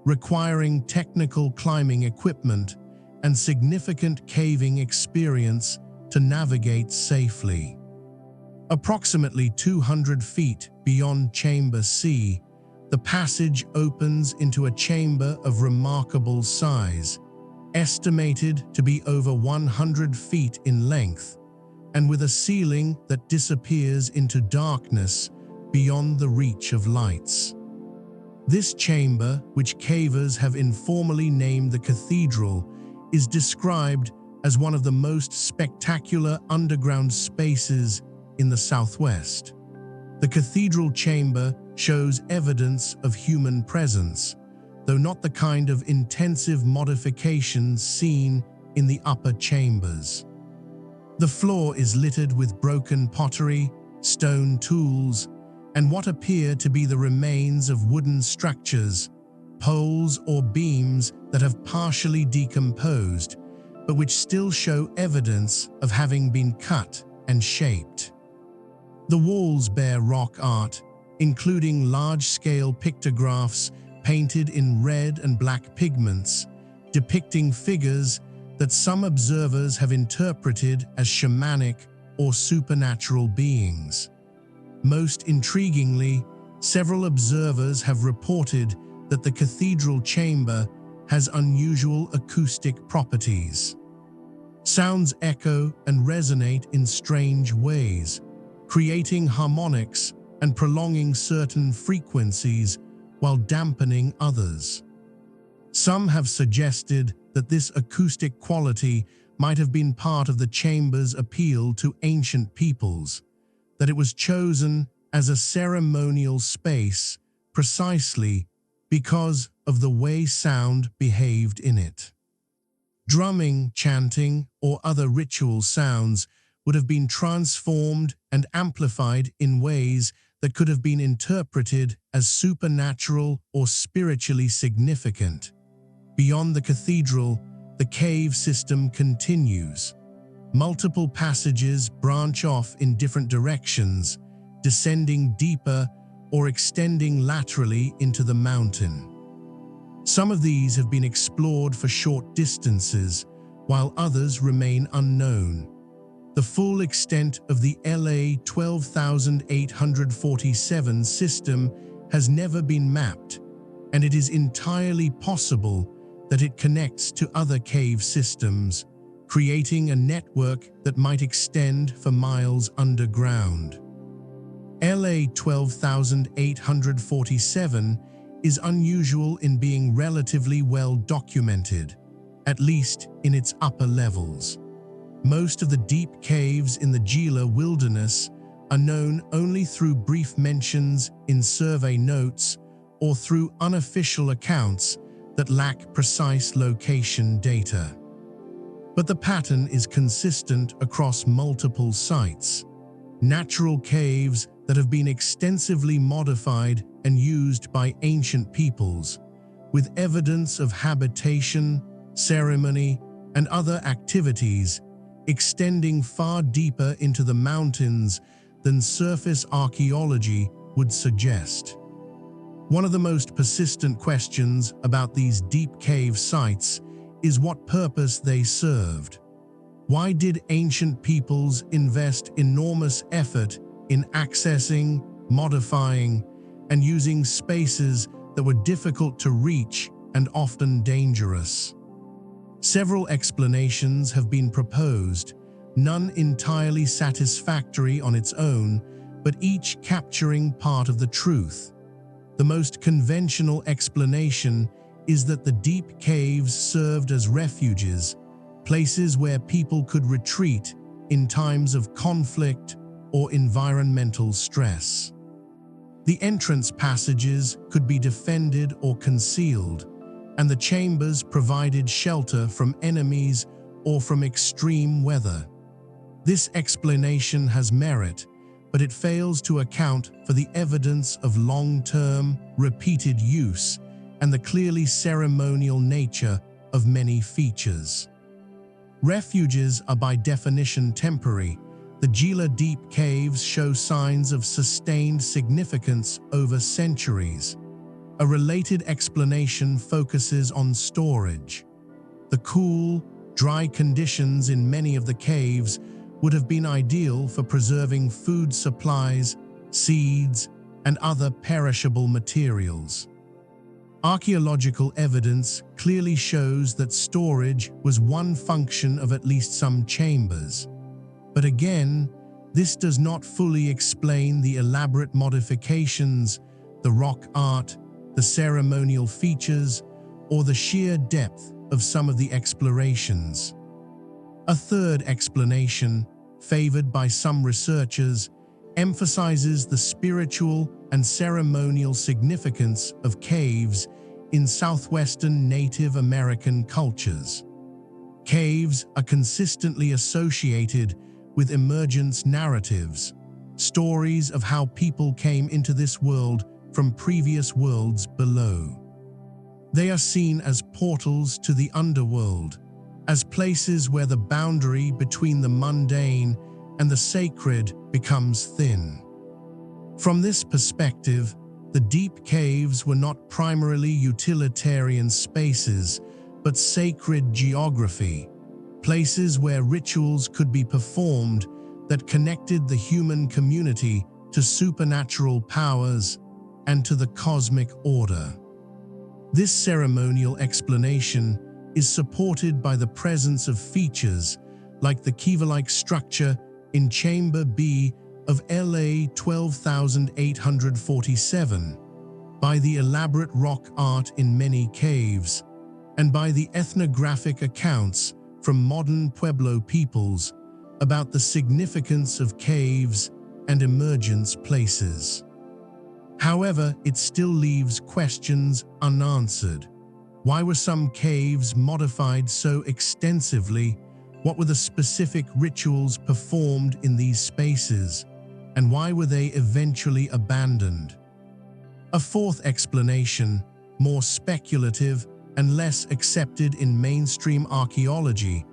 requiring technical climbing equipment and significant caving experience to navigate safely. Approximately 200 feet beyond Chamber C, the passage opens into a chamber of remarkable size, estimated to be over 100 feet in length, and with a ceiling that disappears into darkness beyond the reach of lights. This chamber, which cavers have informally named the Cathedral, is described as one of the most spectacular underground spaces in the Southwest. The Cathedral chamber shows evidence of human presence, though not the kind of intensive modifications seen in the upper chambers. The floor is littered with broken pottery, stone tools, and what appear to be the remains of wooden structures, poles or beams that have partially decomposed, but which still show evidence of having been cut and shaped. The walls bear rock art, including large-scale pictographs painted in red and black pigments, depicting figures that some observers have interpreted as shamanic or supernatural beings. Most intriguingly, several observers have reported that the cathedral chamber has unusual acoustic properties. Sounds echo and resonate in strange ways, creating harmonics and prolonging certain frequencies while dampening others. Some have suggested that this acoustic quality might have been part of the chamber's appeal to ancient peoples, that it was chosen as a ceremonial space precisely because of the way sound behaved in it. Drumming, chanting, or other ritual sounds would have been transformed and amplified in ways that could have been interpreted as supernatural or spiritually significant. Beyond the cathedral, the cave system continues. Multiple passages branch off in different directions, descending deeper or extending laterally into the mountain. Some of these have been explored for short distances, while others remain unknown. The full extent of the LA 12,847 system has never been mapped, and it is entirely possible that it connects to other cave systems, creating a network that might extend for miles underground. LA 12,847 is unusual in being relatively well documented, at least in its upper levels. Most of the deep caves in the Gila wilderness are known only through brief mentions in survey notes or through unofficial accounts that lack precise location data. But the pattern is consistent across multiple sites. Natural caves that have been extensively modified and used by ancient peoples, with evidence of habitation, ceremony, and other activities extending far deeper into the mountains than surface archaeology would suggest. One of the most persistent questions about these deep cave sites is what purpose they served. Why did ancient peoples invest enormous effort in accessing, modifying, and using spaces that were difficult to reach and often dangerous? Several explanations have been proposed, none entirely satisfactory on its own, but each capturing part of the truth. The most conventional explanation is that the deep caves served as refuges, places where people could retreat in times of conflict or environmental stress. The entrance passages could be defended or concealed, and the chambers provided shelter from enemies or from extreme weather. This explanation has merit, but it fails to account for the evidence of long-term, repeated use and the clearly ceremonial nature of many features. Refuges are by definition temporary. The Gila deep caves show signs of sustained significance over centuries. A related explanation focuses on storage. The cool, dry conditions in many of the caves would have been ideal for preserving food supplies, seeds, and other perishable materials. Archaeological evidence clearly shows that storage was one function of at least some chambers. But again, this does not fully explain the elaborate modifications, the rock art, the ceremonial features, or the sheer depth of some of the explorations. A third explanation, favored by some researchers, emphasizes the spiritual and ceremonial significance of caves in southwestern Native American cultures. Caves are consistently associated with emergence narratives, stories of how people came into this world from previous worlds below. They are seen as portals to the underworld, as places where the boundary between the mundane and the sacred becomes thin. From this perspective, the deep caves were not primarily utilitarian spaces, but sacred geography, places where rituals could be performed that connected the human community to supernatural powers and to the cosmic order. This ceremonial explanation is supported by the presence of features like the kiva-like structure in Chamber B of LA 12,847, by the elaborate rock art in many caves, and by the ethnographic accounts from modern Pueblo peoples about the significance of caves and emergence places. However, it still leaves questions unanswered. Why were some caves modified so extensively? What were the specific rituals performed in these spaces? And why were they eventually abandoned? A fourth explanation, more speculative and less accepted in mainstream archaeology,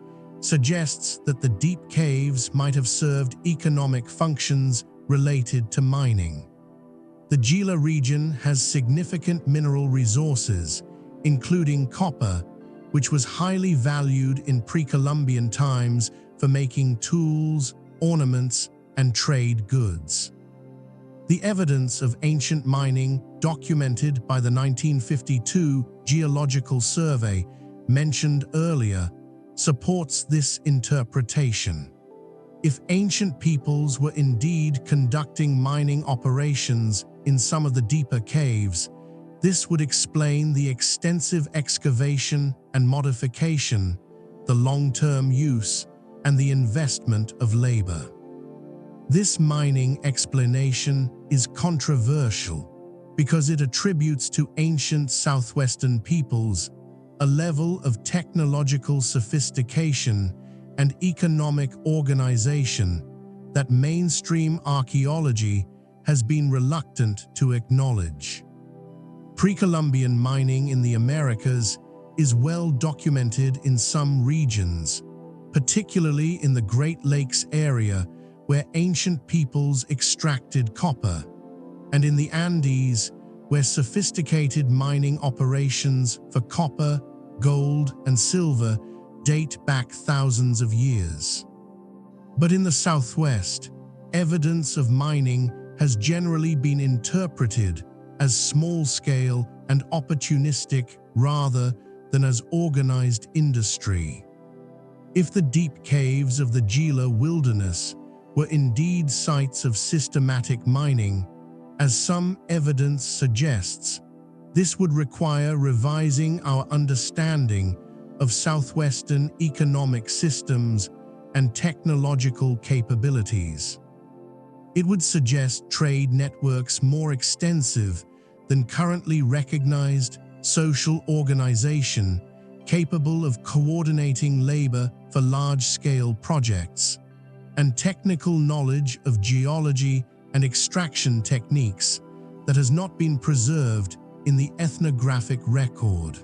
suggests that the deep caves might have served economic functions related to mining. The Gila region has significant mineral resources, including copper, which was highly valued in pre-Columbian times for making tools, ornaments, and trade goods. The evidence of ancient mining, documented by the 1952 Geological Survey mentioned earlier, supports this interpretation. If ancient peoples were indeed conducting mining operations in some of the deeper caves, this would explain the extensive excavation and modification, the long-term use, and the investment of labor. This mining explanation is controversial because it attributes to ancient southwestern peoples a level of technological sophistication and economic organization that mainstream archaeology has been reluctant to acknowledge. Pre-Columbian mining in the Americas is well documented in some regions, particularly in the Great Lakes area where ancient peoples extracted copper, and in the Andes where sophisticated mining operations for copper, gold, and silver date back thousands of years. But in the Southwest, evidence of mining has generally been interpreted as small-scale and opportunistic rather than as organized industry. If the deep caves of the Gila wilderness were indeed sites of systematic mining, as some evidence suggests, this would require revising our understanding of Southwestern economic systems and technological capabilities. It would suggest trade networks more extensive than currently recognized, social organization capable of coordinating labor for large-scale projects, and technical knowledge of geology and extraction techniques that has not been preserved in the ethnographic record.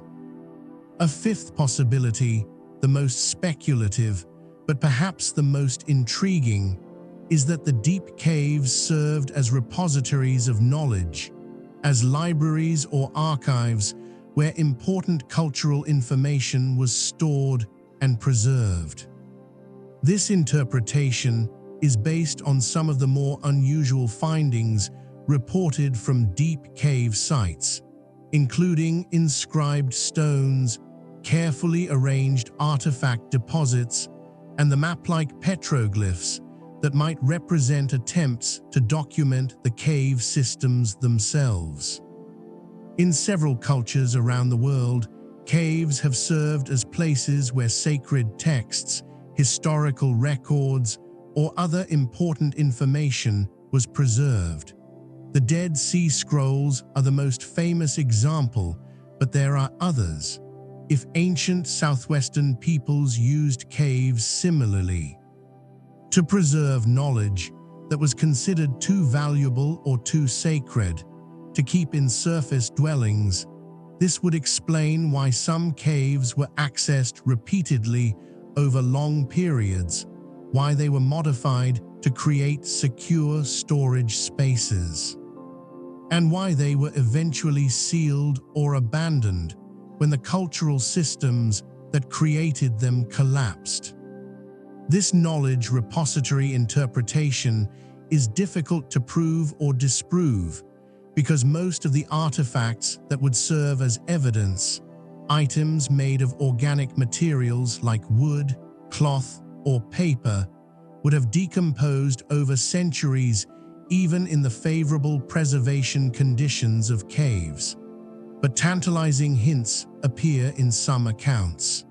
A fifth possibility, the most speculative, but perhaps the most intriguing, is that the deep caves served as repositories of knowledge, as libraries or archives where important cultural information was stored and preserved. This interpretation is based on some of the more unusual findings reported from deep cave sites, including inscribed stones, carefully arranged artifact deposits, and the map-like petroglyphs that might represent attempts to document the cave systems themselves. In several cultures around the world, caves have served as places where sacred texts, historical records, or other important information was preserved. The Dead Sea Scrolls are the most famous example, but there are others. If ancient southwestern peoples used caves similarly to preserve knowledge that was considered too valuable or too sacred to keep in surface dwellings, this would explain why some caves were accessed repeatedly over long periods, why they were modified to create secure storage spaces, and why they were eventually sealed or abandoned when the cultural systems that created them collapsed. This knowledge repository interpretation is difficult to prove or disprove because most of the artifacts that would serve as evidence, items made of organic materials like wood, cloth, or paper, would have decomposed over centuries even in the favorable preservation conditions of caves. but tantalizing hints appear in some accounts.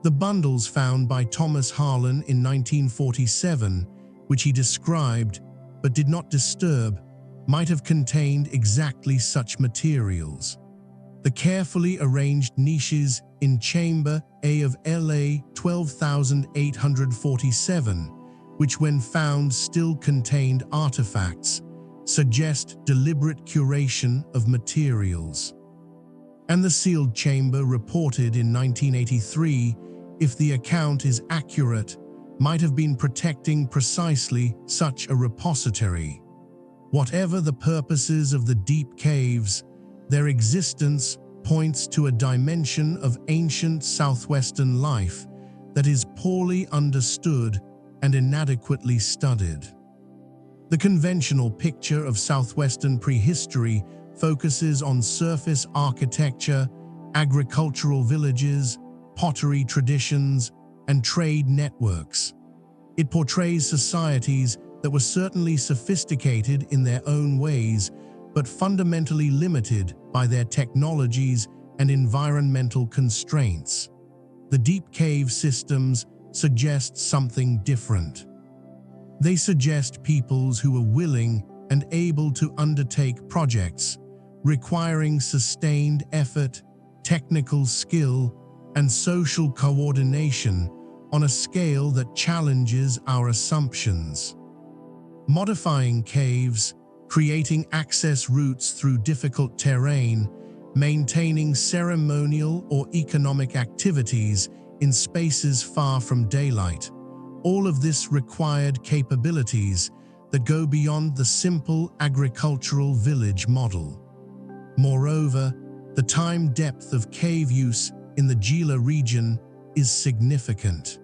The bundles found by Thomas Harlan in 1947, which he described but did not disturb, might have contained exactly such materials. The carefully arranged niches in Chamber A of LA 12,847, which when found still contained artifacts, suggest deliberate curation of materials. And the sealed chamber reported in 1983, if the account is accurate, might have been protecting precisely such a repository. Whatever the purposes of the deep caves, their existence points to a dimension of ancient southwestern life that is poorly understood and inadequately studied. The conventional picture of southwestern prehistory focuses on surface architecture, agricultural villages, pottery traditions, and trade networks. It portrays societies that were certainly sophisticated in their own ways, but fundamentally limited by their technologies and environmental constraints. The deep cave systems suggest something different. They suggest peoples who were willing and able to undertake projects requiring sustained effort, technical skill, and social coordination on a scale that challenges our assumptions. Modifying caves, creating access routes through difficult terrain, maintaining ceremonial or economic activities in spaces far from daylight. All of this required capabilities that go beyond the simple agricultural village model. Moreover, the time depth of cave use in the Gila region is significant.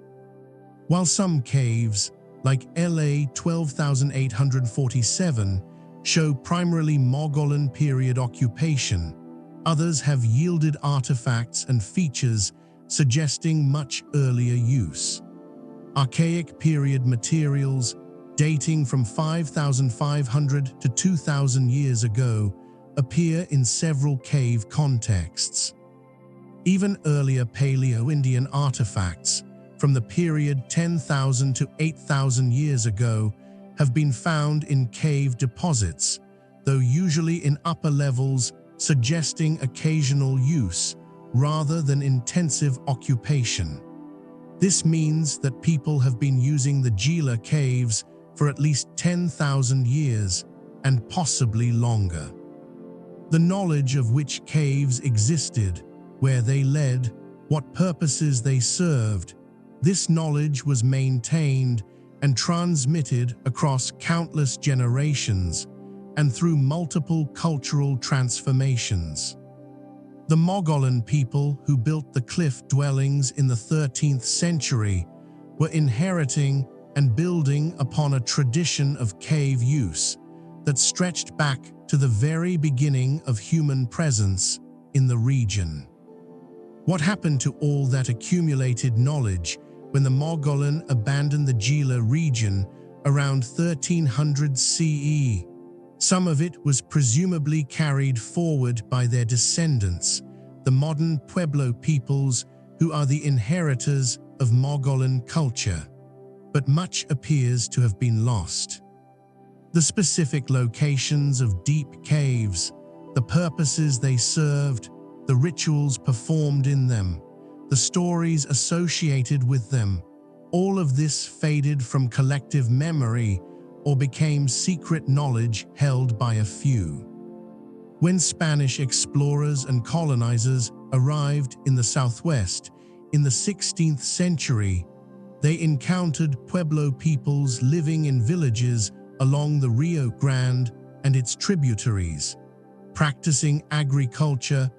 While some caves, like LA 12,847, show primarily Mogollon period occupation, others have yielded artifacts and features suggesting much earlier use. Archaic period materials, dating from 5,500 to 2,000 years ago, appear in several cave contexts. Even earlier Paleo-Indian artifacts, from the period 10,000 to 8,000 years ago, have been found in cave deposits, though usually in upper levels, suggesting occasional use rather than intensive occupation. This means that people have been using the Gila caves for at least 10,000 years and possibly longer. The knowledge of which caves existed, where they led, what purposes they served, this knowledge was maintained and transmitted across countless generations and through multiple cultural transformations. The Mogollon people who built the cliff dwellings in the 13th century were inheriting and building upon a tradition of cave use that stretched back to the very beginning of human presence in the region. What happened to all that accumulated knowledge when the Mogollon abandoned the Gila region around 1300 CE? Some of it was presumably carried forward by their descendants, the modern Pueblo peoples who are the inheritors of Mogollon culture, but much appears to have been lost. The specific locations of deep caves, the purposes they served, the rituals performed in them, the stories associated with them, all of this faded from collective memory or became secret knowledge held by a few. When Spanish explorers and colonizers arrived in the Southwest in the 16th century, they encountered Pueblo peoples living in villages along the Rio Grande and its tributaries, practicing agriculture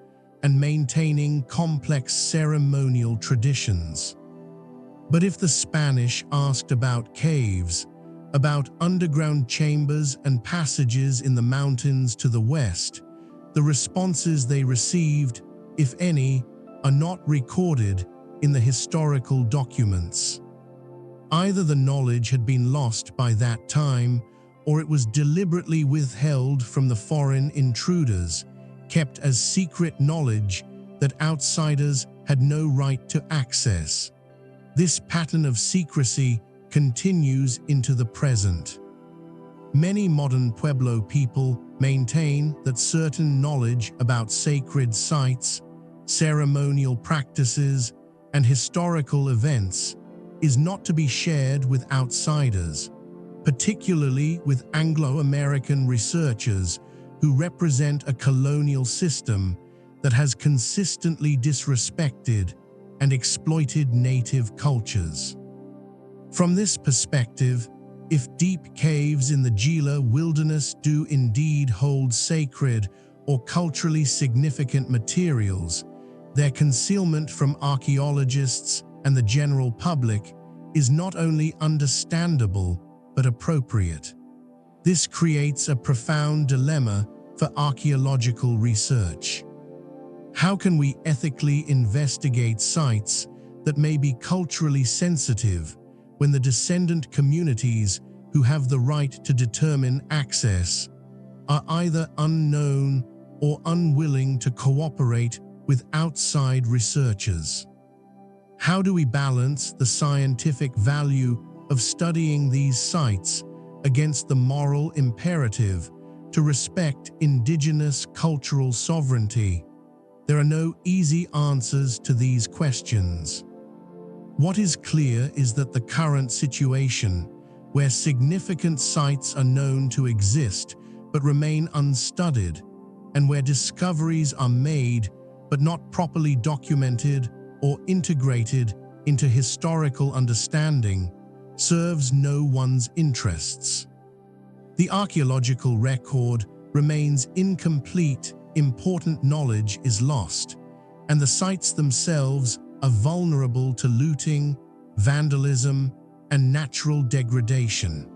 and maintaining complex ceremonial traditions. But if the Spanish asked about caves, about underground chambers and passages in the mountains to the west, the responses they received, if any, are not recorded in the historical documents. Either the knowledge had been lost by that time, or it was deliberately withheld from the foreign intruders, kept as secret knowledge that outsiders had no right to access. This pattern of secrecy continues into the present. Many modern Pueblo people maintain that certain knowledge about sacred sites, ceremonial practices, and historical events is not to be shared with outsiders, particularly with Anglo-American researchers who represent a colonial system that has consistently disrespected and exploited native cultures. From this perspective, if deep caves in the Gila wilderness do indeed hold sacred or culturally significant materials, their concealment from archaeologists and the general public is not only understandable but appropriate. This creates a profound dilemma for archaeological research. How can we ethically investigate sites that may be culturally sensitive when the descendant communities who have the right to determine access are either unknown or unwilling to cooperate with outside researchers? How do we balance the scientific value of studying these sites against the moral imperative to respect indigenous cultural sovereignty? There are no easy answers to these questions. What is clear is that the current situation, where significant sites are known to exist but remain unstudied, and where discoveries are made but not properly documented or integrated into historical understanding, serves no one's interests. The archaeological record remains incomplete, important knowledge is lost, and the sites themselves are vulnerable to looting, vandalism, and natural degradation.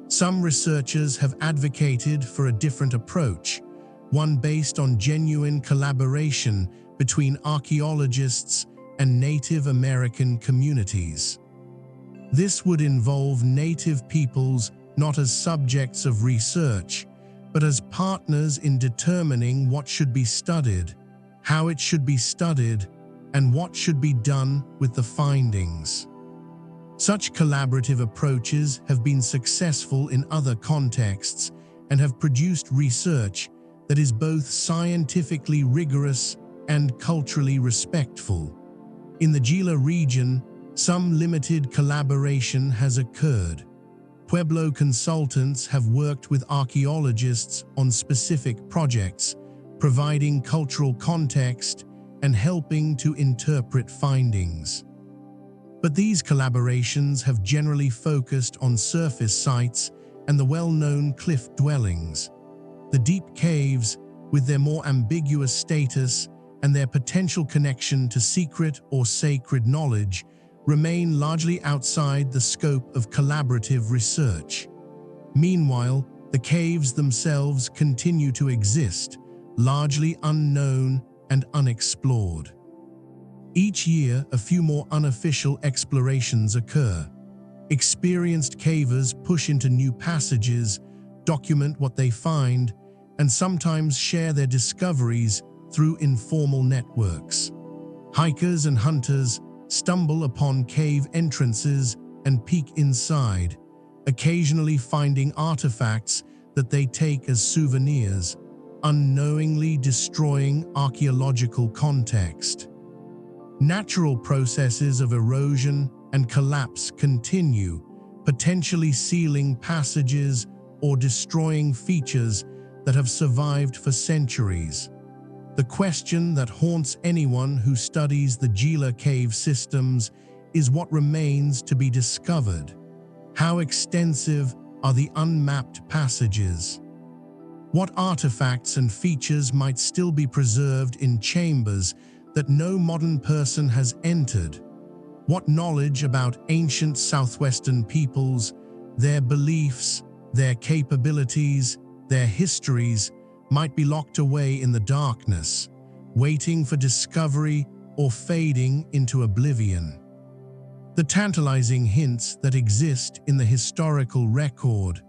Some researchers have advocated for a different approach, one based on genuine collaboration between archaeologists and Native American communities. This would involve Native peoples not as subjects of research, but as partners in determining what should be studied, how it should be studied, and what should be done with the findings. Such collaborative approaches have been successful in other contexts and have produced research that is both scientifically rigorous and culturally respectful. In the Gila region, some limited collaboration has occurred. Pueblo consultants have worked with archaeologists on specific projects, providing cultural context and helping to interpret findings. But these collaborations have generally focused on surface sites and the well-known cliff dwellings. The deep caves, with their more ambiguous status and their potential connection to secret or sacred knowledge, remain largely outside the scope of collaborative research. Meanwhile, the caves themselves continue to exist, largely unknown and unexplored. Each year, a few more unofficial explorations occur. Experienced cavers push into new passages, document what they find, and sometimes share their discoveries through informal networks. Hikers and hunters stumble upon cave entrances and peek inside, occasionally finding artifacts that they take as souvenirs, unknowingly destroying archaeological context. Natural processes of erosion and collapse continue, potentially sealing passages or destroying features that have survived for centuries. The question that haunts anyone who studies the Gila cave systems is what remains to be discovered. How extensive are the unmapped passages? What artifacts and features might still be preserved in chambers that no modern person has entered? What knowledge about ancient southwestern peoples, their beliefs, their capabilities, their histories, might be locked away in the darkness, waiting for discovery or fading into oblivion? The tantalizing hints that exist in the historical record,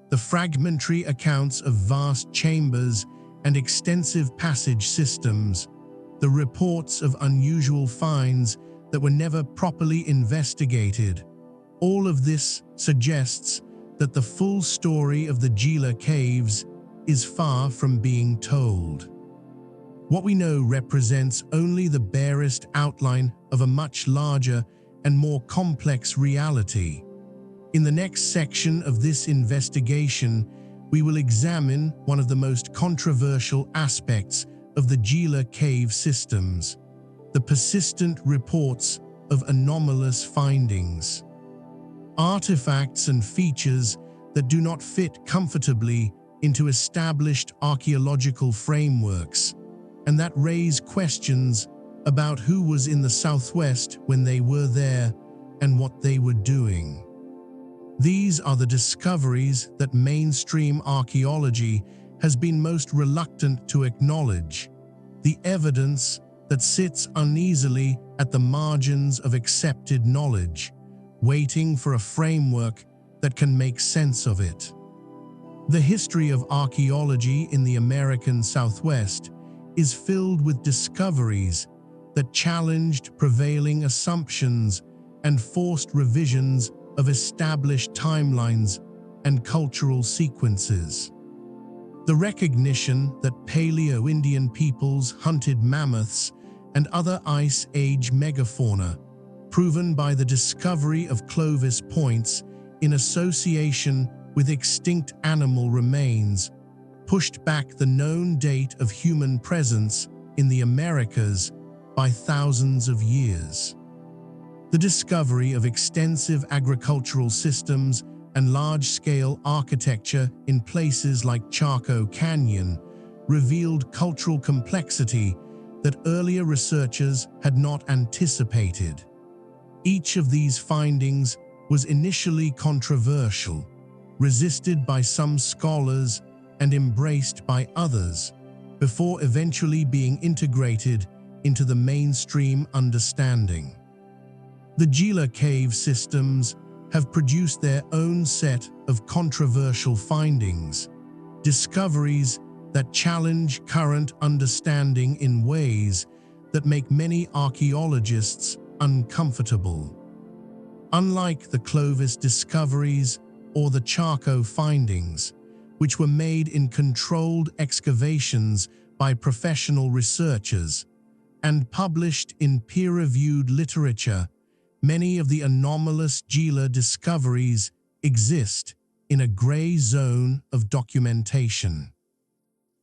the fragmentary accounts of vast chambers and extensive passage systems, the reports of unusual finds that were never properly investigated. All of this suggests that the full story of the Gila Caves is far from being told. What we know represents only the barest outline of a much larger and more complex reality. In the next section of this investigation, we will examine one of the most controversial aspects of the Gila cave systems: the persistent reports of anomalous findings. Artifacts and features that do not fit comfortably into established archaeological frameworks, and that raise questions about who was in the Southwest when they were there and what they were doing. These are the discoveries that mainstream archaeology has been most reluctant to acknowledge, the evidence that sits uneasily at the margins of accepted knowledge, waiting for a framework that can make sense of it. The history of archaeology in the American Southwest is filled with discoveries that challenged prevailing assumptions and forced revisions of established timelines and cultural sequences. The recognition that Paleo-Indian peoples hunted mammoths and other Ice Age megafauna, proven by the discovery of Clovis points in association with extinct animal remains, pushed back the known date of human presence in the Americas by thousands of years. The discovery of extensive agricultural systems and large-scale architecture in places like Chaco Canyon revealed cultural complexity that earlier researchers had not anticipated. Each of these findings was initially controversial, resisted by some scholars and embraced by others, before eventually being integrated into the mainstream understanding. The Gila cave systems have produced their own set of controversial findings, discoveries that challenge current understanding in ways that make many archaeologists uncomfortable. Unlike the Clovis discoveries or the Chaco findings, which were made in controlled excavations by professional researchers and published in peer-reviewed literature, many of the anomalous Gila discoveries exist in a gray zone of documentation.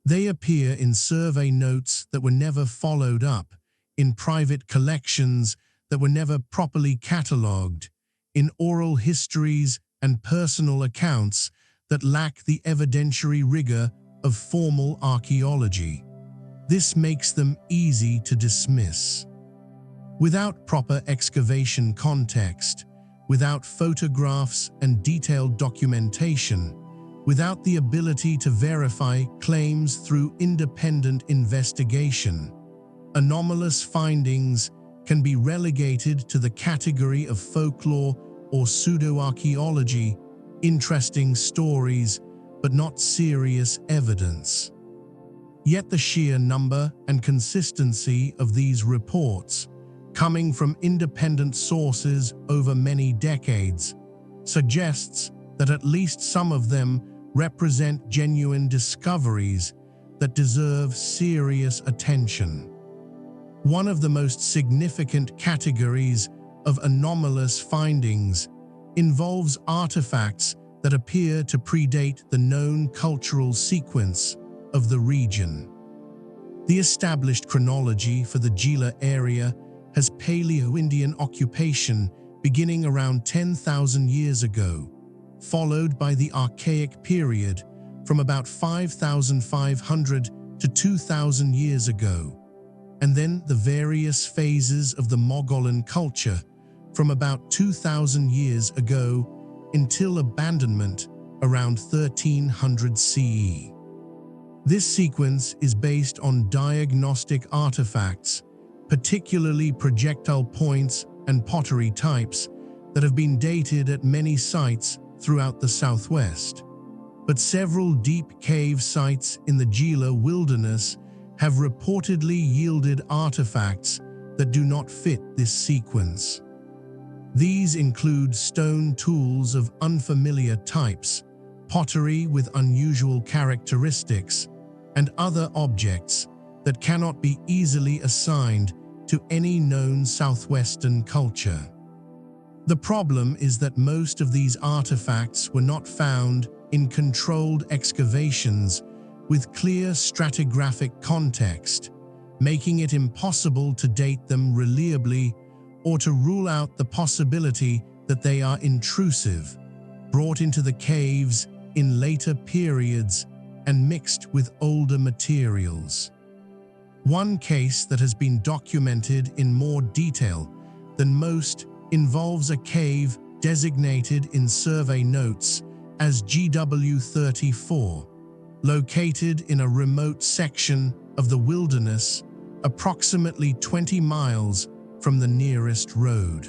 They appear in survey notes that were never followed up, in private collections that were never properly catalogued, in oral histories and personal accounts that lack the evidentiary rigor of formal archaeology. This makes them easy to dismiss. Without proper excavation context, without photographs and detailed documentation, without the ability to verify claims through independent investigation, anomalous findings can be relegated to the category of folklore or pseudo-archaeology, interesting stories, but not serious evidence. Yet the sheer number and consistency of these reports, coming from independent sources over many decades, suggests that at least some of them represent genuine discoveries that deserve serious attention. One of the most significant categories of anomalous findings involves artifacts that appear to predate the known cultural sequence of the region. The established chronology for the Gila area has Paleo-Indian occupation beginning around 10,000 years ago, followed by the Archaic period from about 5,500 to 2,000 years ago, and then the various phases of the Mogollon culture from about 2,000 years ago until abandonment around 1300 CE. This sequence is based on diagnostic artifacts, particularly projectile points and pottery types that have been dated at many sites throughout the Southwest. but several deep cave sites in the Gila wilderness have reportedly yielded artifacts that do not fit this sequence. These include stone tools of unfamiliar types, pottery with unusual characteristics, and other objects that cannot be easily assigned to any known southwestern culture. The problem is that most of these artifacts were not found in controlled excavations with clear stratigraphic context, making it impossible to date them reliably or to rule out the possibility that they are intrusive, brought into the caves in later periods and mixed with older materials. One case that has been documented in more detail than most involves a cave designated in survey notes as GW34, located in a remote section of the wilderness approximately 20 miles from the nearest road.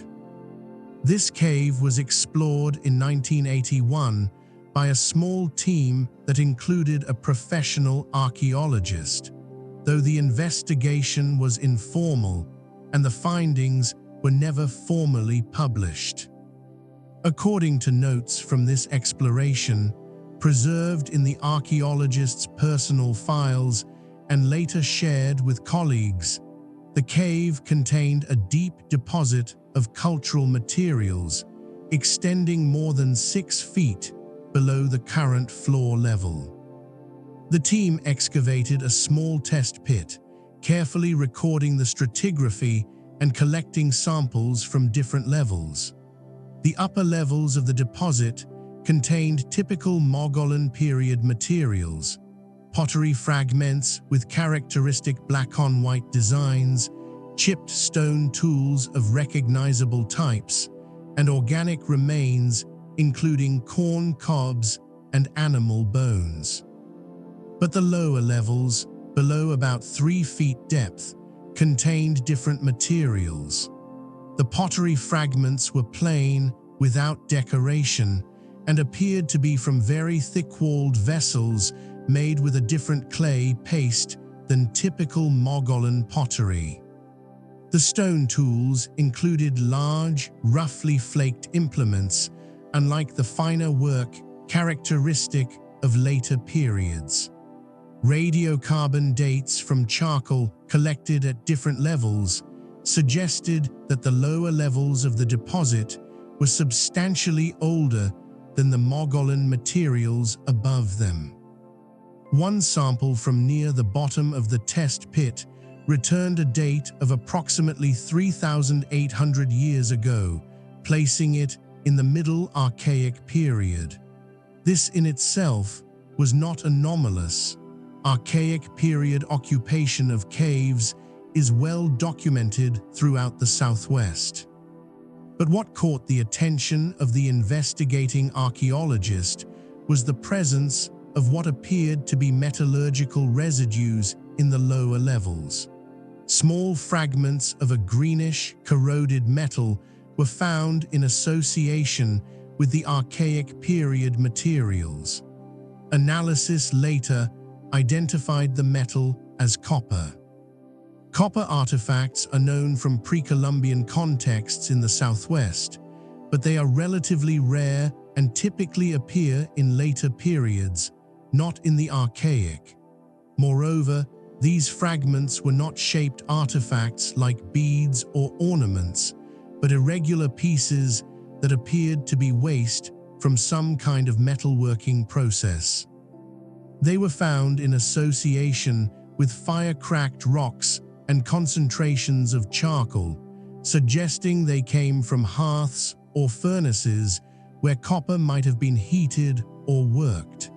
This cave was explored in 1981 by a small team that included a professional archaeologist, though the investigation was informal and the findings were never formally published. According to notes from this exploration, preserved in the archaeologist's personal files and later shared with colleagues, the cave contained a deep deposit of cultural materials extending more than 6 feet below the current floor level. The team excavated a small test pit, carefully recording the stratigraphy and collecting samples from different levels. The upper levels of the deposit contained typical Mogollon period materials, pottery fragments with characteristic black-on-white designs, chipped stone tools of recognizable types, and organic remains including corn cobs and animal bones. But the lower levels, below about 3 feet depth, contained different materials. The pottery fragments were plain, without decoration, and appeared to be from very thick-walled vessels made with a different clay paste than typical Mogollon pottery. The stone tools included large, roughly flaked implements, unlike the finer work characteristic of later periods. Radiocarbon dates from charcoal collected at different levels suggested that the lower levels of the deposit were substantially older than the Mogollon materials above them. One sample from near the bottom of the test pit returned a date of approximately 3,800 years ago, placing it in the Middle Archaic period. This in itself was not anomalous. Archaic period occupation of caves is well documented throughout the Southwest. But what caught the attention of the investigating archaeologist was the presence of what appeared to be metallurgical residues in the lower levels. Small fragments of a greenish, corroded metal were found in association with the Archaic period materials. Analysis later identified the metal as copper. Copper artifacts are known from pre-Columbian contexts in the Southwest, but they are relatively rare and typically appear in later periods, not in the Archaic. Moreover, these fragments were not shaped artifacts like beads or ornaments, but irregular pieces that appeared to be waste from some kind of metalworking process. They were found in association with fire-cracked rocks and concentrations of charcoal, suggesting they came from hearths or furnaces where copper might have been heated or worked.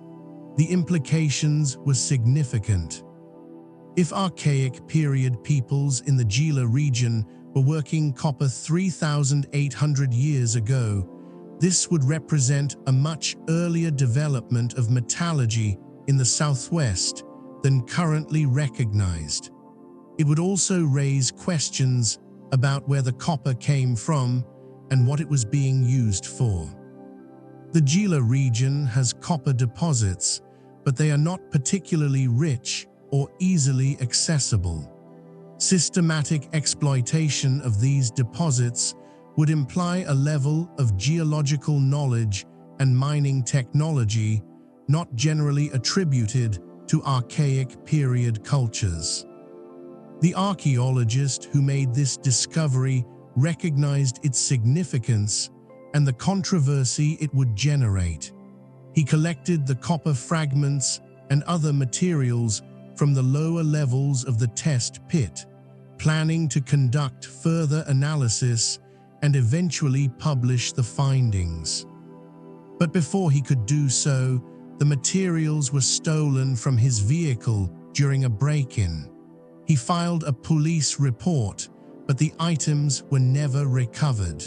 The implications were significant. If Archaic period peoples in the Gila region were working copper 3,800 years ago, this would represent a much earlier development of metallurgy in the Southwest than currently recognized. It would also raise questions about where the copper came from and what it was being used for. The Gila region has copper deposits, but they are not particularly rich or easily accessible. Systematic exploitation of these deposits would imply a level of geological knowledge and mining technology not generally attributed to archaic period cultures. The archaeologist who made this discovery recognized its significance and the controversy it would generate. He collected the copper fragments and other materials from the lower levels of the test pit, planning to conduct further analysis and eventually publish the findings. But before he could do so, the materials were stolen from his vehicle during a break-in. He filed a police report, but the items were never recovered.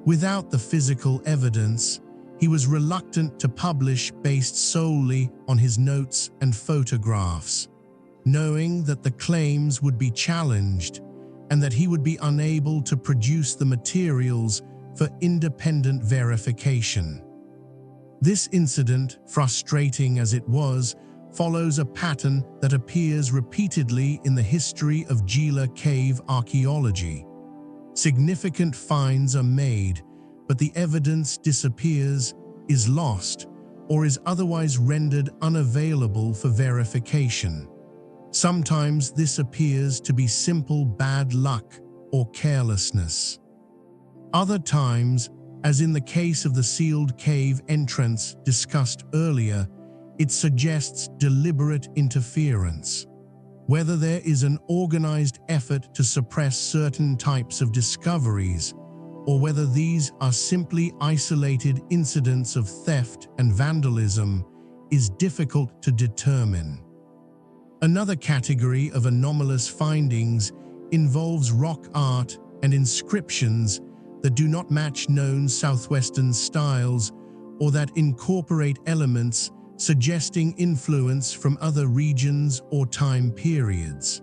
Without the physical evidence, he was reluctant to publish based solely on his notes and photographs, knowing that the claims would be challenged and that he would be unable to produce the materials for independent verification. This incident, frustrating as it was, follows a pattern that appears repeatedly in the history of Gila cave archaeology. Significant finds are made, but the evidence disappears, is lost, or is otherwise rendered unavailable for verification. Sometimes this appears to be simple bad luck or carelessness. Other times, as in the case of the sealed cave entrance discussed earlier, it suggests deliberate interference. Whether there is an organized effort to suppress certain types of discoveries, or whether these are simply isolated incidents of theft and vandalism, is difficult to determine. Another category of anomalous findings involves rock art and inscriptions that do not match known southwestern styles or that incorporate elements suggesting influence from other regions or time periods.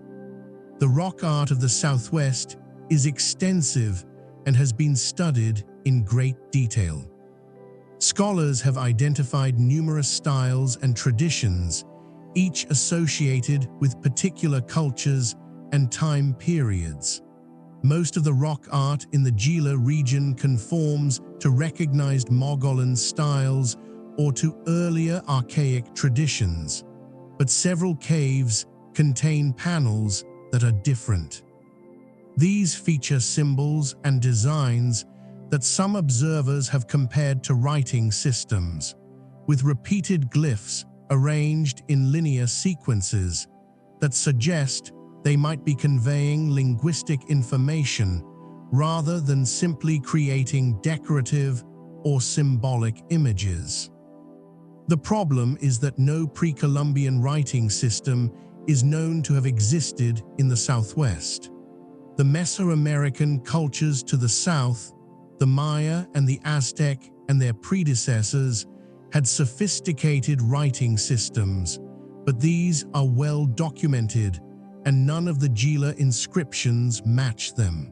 The rock art of the Southwest is extensive and has been studied in great detail. Scholars have identified numerous styles and traditions, each associated with particular cultures and time periods. Most of the rock art in the Gila region conforms to recognized Mogollon styles or to earlier archaic traditions, but several caves contain panels that are different. These feature symbols and designs that some observers have compared to writing systems, with repeated glyphs arranged in linear sequences that suggest they might be conveying linguistic information rather than simply creating decorative or symbolic images. The problem is that no pre-Columbian writing system is known to have existed in the Southwest. The Mesoamerican cultures to the south, the Maya and the Aztec and their predecessors, had sophisticated writing systems, but these are well documented and none of the Gila inscriptions match them.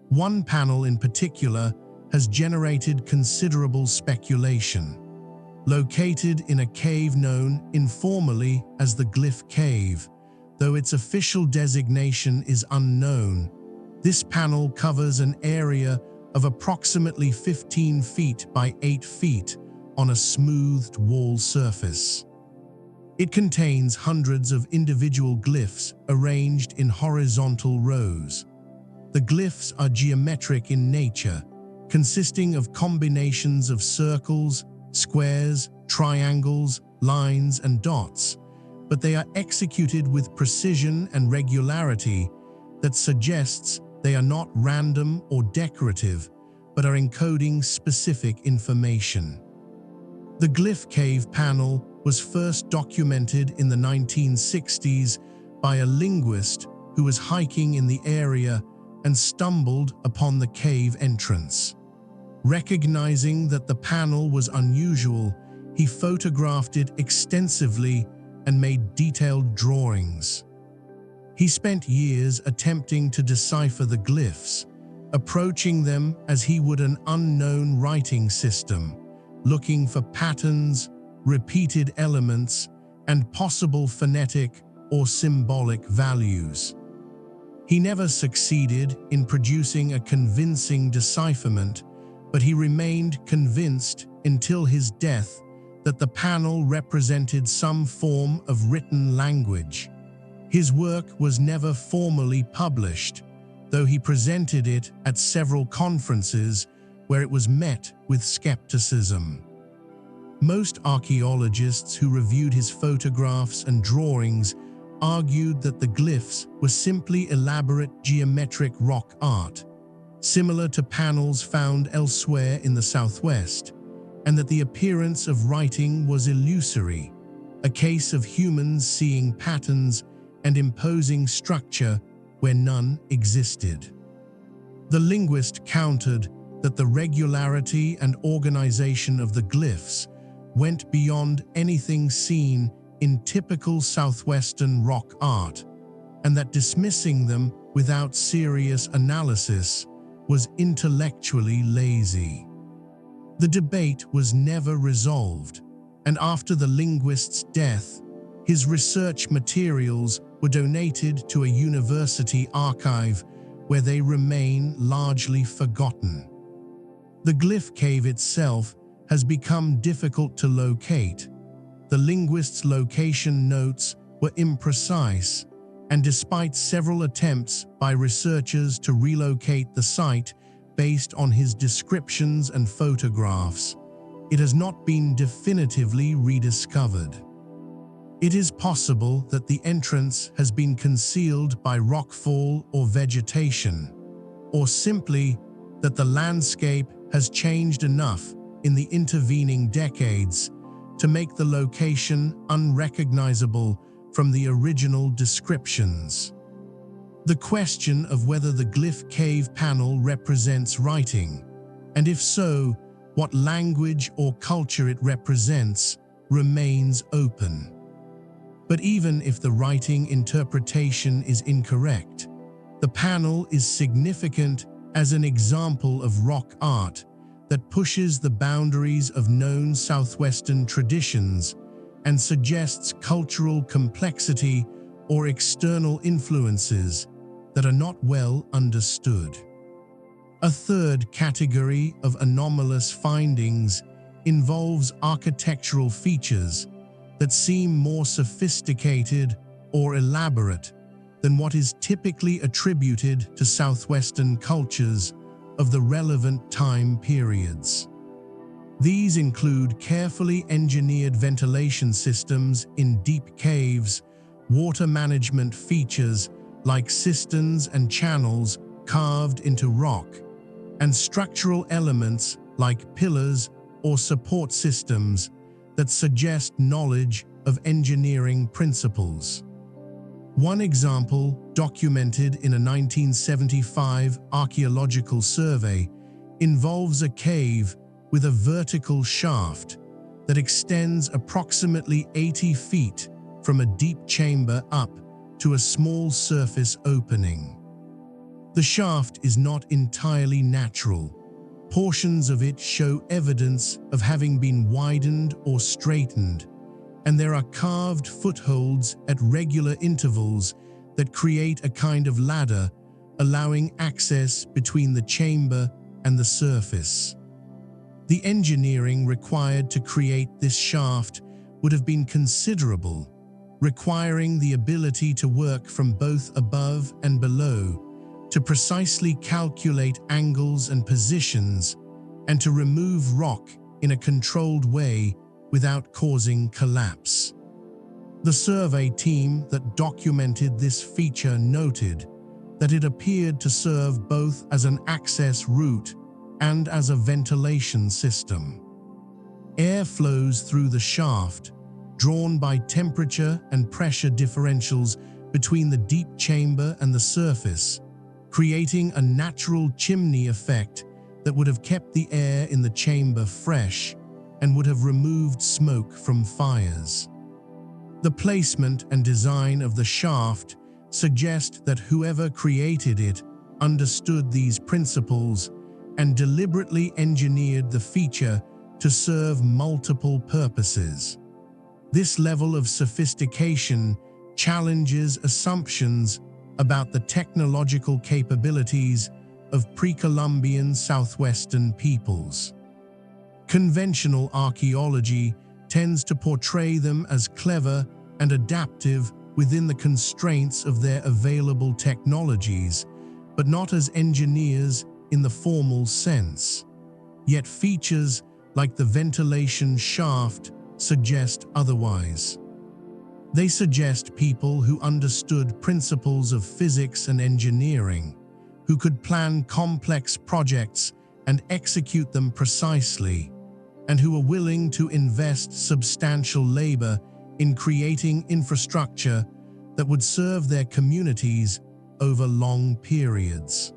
One panel in particular has generated considerable speculation. Located in a cave known informally as the Glyph Cave, though its official designation is unknown, this panel covers an area of approximately 15 feet by 8 feet on a smoothed wall surface. It contains hundreds of individual glyphs arranged in horizontal rows. The glyphs are geometric in nature, consisting of combinations of circles, squares, triangles, lines, and dots, but they are executed with precision and regularity that suggests they are not random or decorative, but are encoding specific information. The Glyph Cave panel was first documented in the 1960s by a linguist who was hiking in the area and stumbled upon the cave entrance. Recognizing that the panel was unusual, he photographed it extensively and made detailed drawings. He spent years attempting to decipher the glyphs, approaching them as he would an unknown writing system, looking for patterns, repeated elements, and possible phonetic or symbolic values. He never succeeded in producing a convincing decipherment, but he remained convinced until his death that the panel represented some form of written language. His work was never formally published, though he presented it at several conferences where it was met with skepticism. Most archaeologists who reviewed his photographs and drawings argued that the glyphs were simply elaborate geometric rock art, similar to panels found elsewhere in the Southwest, and that the appearance of writing was illusory, a case of humans seeing patterns and imposing structure where none existed. The linguist countered that the regularity and organization of the glyphs went beyond anything seen in typical Southwestern rock art, and that dismissing them without serious analysis was intellectually lazy. The debate was never resolved, and after the linguist's death, his research materials were donated to a university archive where they remain largely forgotten. The glyph cave itself has become difficult to locate. The linguist's location notes were imprecise, and despite several attempts by researchers to relocate the site based on his descriptions and photographs, it has not been definitively rediscovered. It is possible that the entrance has been concealed by rockfall or vegetation, or simply that the landscape has changed enough in the intervening decades to make the location unrecognizable from the original descriptions. The question of whether the glyph cave panel represents writing, and if so, what language or culture it represents, remains open. But even if the writing interpretation is incorrect, the panel is significant as an example of rock art that pushes the boundaries of known Southwestern traditions and suggests cultural complexity or external influences that are not well understood. A third category of anomalous findings involves architectural features that seem more sophisticated or elaborate than what is typically attributed to Southwestern cultures of the relevant time periods. These include carefully engineered ventilation systems in deep caves, water management features like cisterns and channels carved into rock, and structural elements like pillars or support systems that suggest knowledge of engineering principles. One example, documented in a 1975 archaeological survey, involves a cave with a vertical shaft that extends approximately 80 feet from a deep chamber up to a small surface opening. The shaft is not entirely natural. Portions of it show evidence of having been widened or straightened, and there are carved footholds at regular intervals that create a kind of ladder, allowing access between the chamber and the surface. The engineering required to create this shaft would have been considerable, requiring the ability to work from both above and below, to precisely calculate angles and positions, and to remove rock in a controlled way without causing collapse. The survey team that documented this feature noted that it appeared to serve both as an access route and as a ventilation system. Air flows through the shaft, drawn by temperature and pressure differentials between the deep chamber and the surface, creating a natural chimney effect that would have kept the air in the chamber fresh and would have removed smoke from fires. The placement and design of the shaft suggest that whoever created it understood these principles and deliberately engineered the feature to serve multiple purposes. This level of sophistication challenges assumptions about the technological capabilities of pre-Columbian southwestern peoples. Conventional archaeology tends to portray them as clever and adaptive within the constraints of their available technologies, but not as engineers in the formal sense. Yet features like the ventilation shaft suggest otherwise. They suggest people who understood principles of physics and engineering, who could plan complex projects and execute them precisely, and who were willing to invest substantial labor in creating infrastructure that would serve their communities over long periods.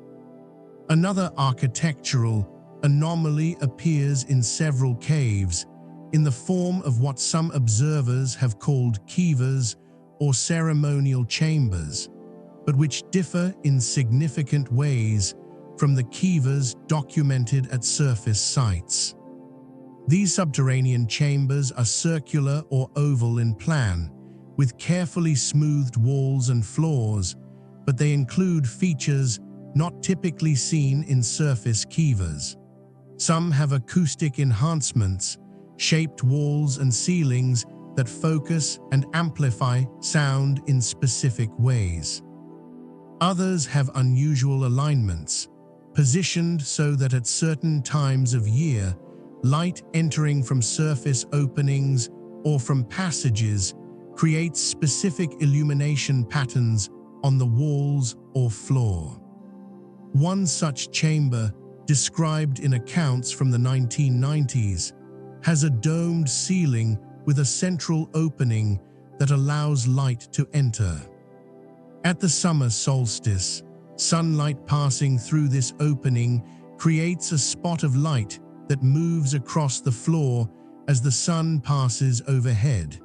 Another architectural anomaly appears in several caves in the form of what some observers have called kivas or ceremonial chambers, but which differ in significant ways from the kivas documented at surface sites. These subterranean chambers are circular or oval in plan, with carefully smoothed walls and floors, but they include features not typically seen in surface kivas. Some have acoustic enhancements, shaped walls and ceilings that focus and amplify sound in specific ways. Others have unusual alignments, positioned so that at certain times of year, light entering from surface openings or from passages creates specific illumination patterns on the walls or floor. One such chamber, described in accounts from the 1990s, has a domed ceiling with a central opening that allows light to enter. At the summer solstice, sunlight passing through this opening creates a spot of light that moves across the floor as the sun passes overhead,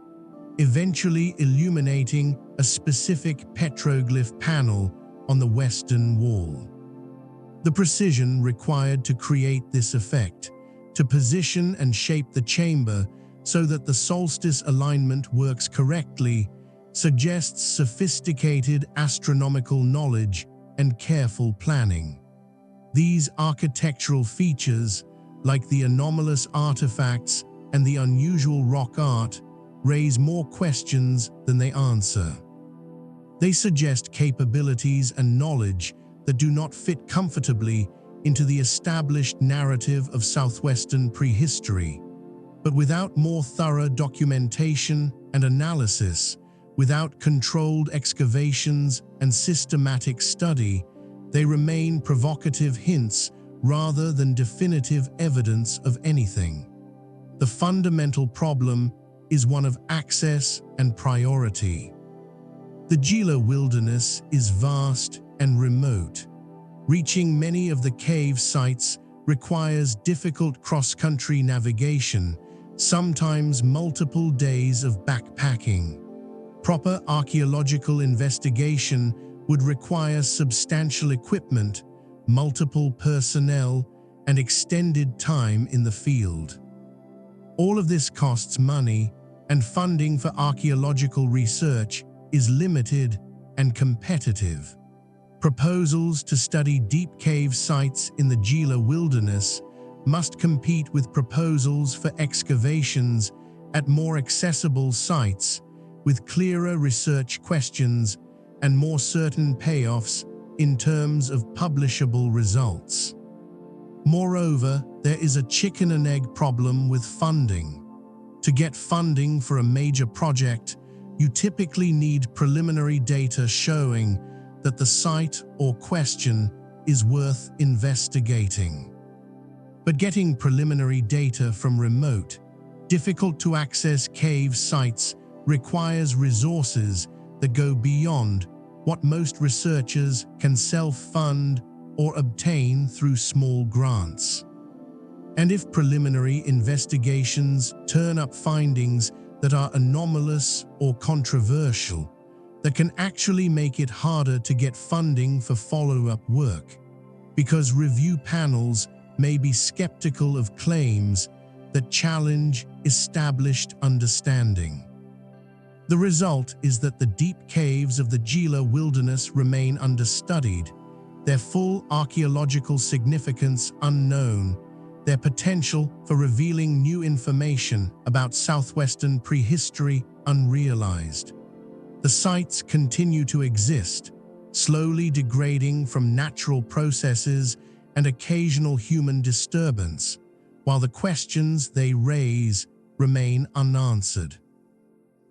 eventually illuminating a specific petroglyph panel on the western wall. The precision required to create this effect, to position and shape the chamber so that the solstice alignment works correctly, suggests sophisticated astronomical knowledge and careful planning. These architectural features, like the anomalous artifacts and the unusual rock art, raise more questions than they answer. They suggest capabilities and knowledge that do not fit comfortably into the established narrative of southwestern prehistory. But without more thorough documentation and analysis, without controlled excavations and systematic study, they remain provocative hints rather than definitive evidence of anything. The fundamental problem is one of access and priority. The Gila wilderness is vast and remote. Reaching many of the cave sites requires difficult cross-country navigation, sometimes multiple days of backpacking. Proper archaeological investigation would require substantial equipment, multiple personnel, and extended time in the field. All of this costs money, and funding for archaeological research is limited and competitive. Proposals to study deep cave sites in the Gila wilderness must compete with proposals for excavations at more accessible sites, with clearer research questions and more certain payoffs in terms of publishable results. Moreover, there is a chicken and egg problem with funding. To get funding for a major project, you typically need preliminary data showing that the site or question is worth investigating. But getting preliminary data from remote, difficult-to-access cave sites requires resources that go beyond what most researchers can self-fund or obtain through small grants. And if preliminary investigations turn up findings that are anomalous or controversial, that can actually make it harder to get funding for follow-up work, because review panels may be skeptical of claims that challenge established understanding. The result is that the deep caves of the Gila wilderness remain understudied, their full archaeological significance unknown, their potential for revealing new information about southwestern prehistory unrealized. The sites continue to exist, slowly degrading from natural processes and occasional human disturbance, while the questions they raise remain unanswered.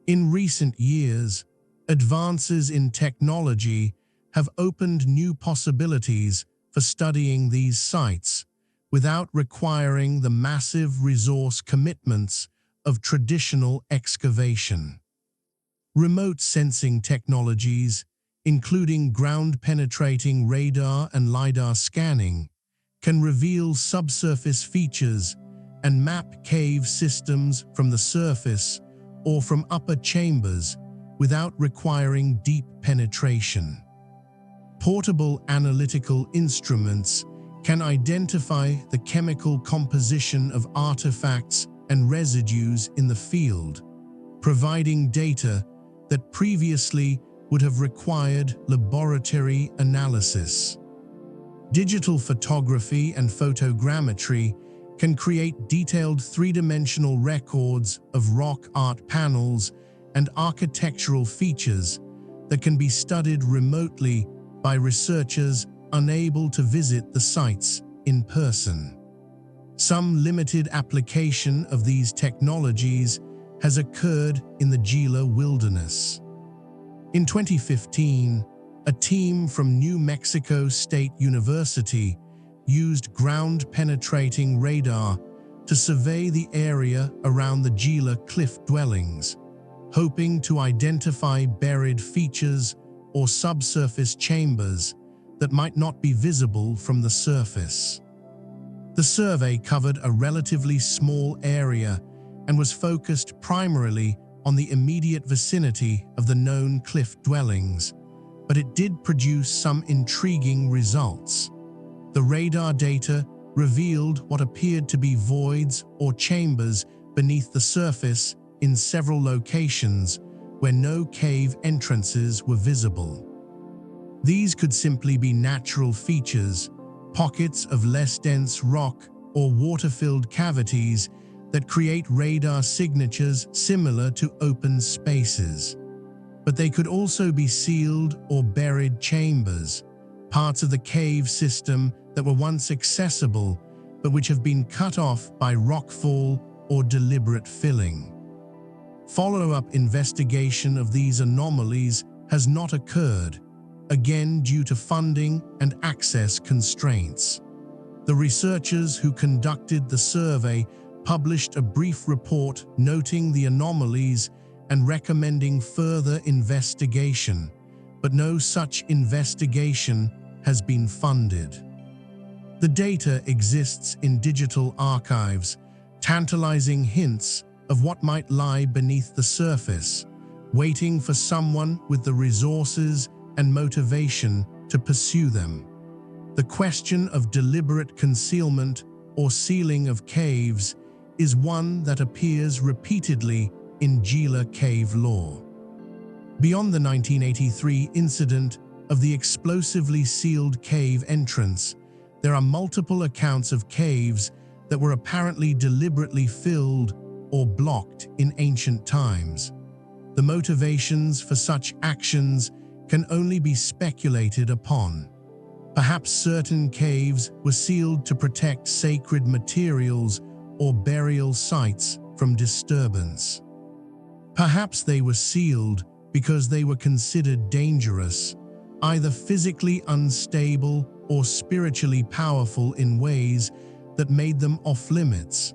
In recent years, advances in technology have opened new possibilities for studying these sites without requiring the massive resource commitments of traditional excavation. Remote sensing technologies, including ground-penetrating radar and LiDAR scanning, can reveal subsurface features and map cave systems from the surface or from upper chambers without requiring deep penetration. Portable analytical instruments can identify the chemical composition of artifacts and residues in the field, providing data that previously would have required laboratory analysis. Digital photography and photogrammetry can create detailed three-dimensional records of rock art panels and architectural features that can be studied remotely by researchers unable to visit the sites in person. Some limited application of these technologies has occurred in the Gila wilderness. In 2015, a team from New Mexico State University used ground-penetrating radar to survey the area around the Gila Cliff Dwellings, hoping to identify buried features or subsurface chambers that might not be visible from the surface. The survey covered a relatively small area and was focused primarily on the immediate vicinity of the known cliff dwellings, but it did produce some intriguing results. The radar data revealed what appeared to be voids or chambers beneath the surface in several locations where no cave entrances were visible. These could simply be natural features, pockets of less dense rock or water-filled cavities that create radar signatures similar to open spaces. But they could also be sealed or buried chambers, parts of the cave system that were once accessible but which have been cut off by rockfall or deliberate filling. Follow-up investigation of these anomalies has not occurred, again due to funding and access constraints. The researchers who conducted the survey published a brief report noting the anomalies and recommending further investigation, but no such investigation has been funded. The data exists in digital archives, tantalizing hints of what might lie beneath the surface, waiting for someone with the resources and motivation to pursue them. The question of deliberate concealment or sealing of caves is one that appears repeatedly in Gila cave lore. Beyond the 1983 incident of the explosively sealed cave entrance, there are multiple accounts of caves that were apparently deliberately filled or blocked in ancient times. The motivations for such actions can only be speculated upon. Perhaps certain caves were sealed to protect sacred materials or burial sites from disturbance. Perhaps they were sealed because they were considered dangerous, either physically unstable or spiritually powerful in ways that made them off-limits.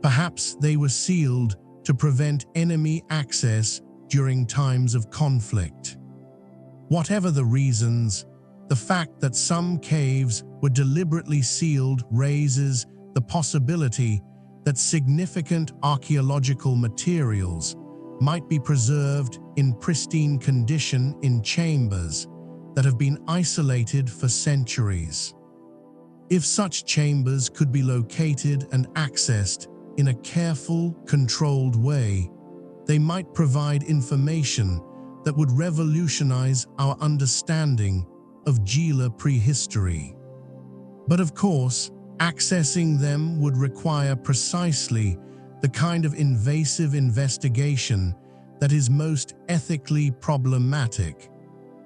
Perhaps they were sealed to prevent enemy access during times of conflict. Whatever the reasons, the fact that some caves were deliberately sealed raises the possibility that significant archaeological materials might be preserved in pristine condition in chambers that have been isolated for centuries. If such chambers could be located and accessed, in a careful, controlled way, they might provide information that would revolutionize our understanding of Gila prehistory. But of course, accessing them would require precisely the kind of invasive investigation that is most ethically problematic,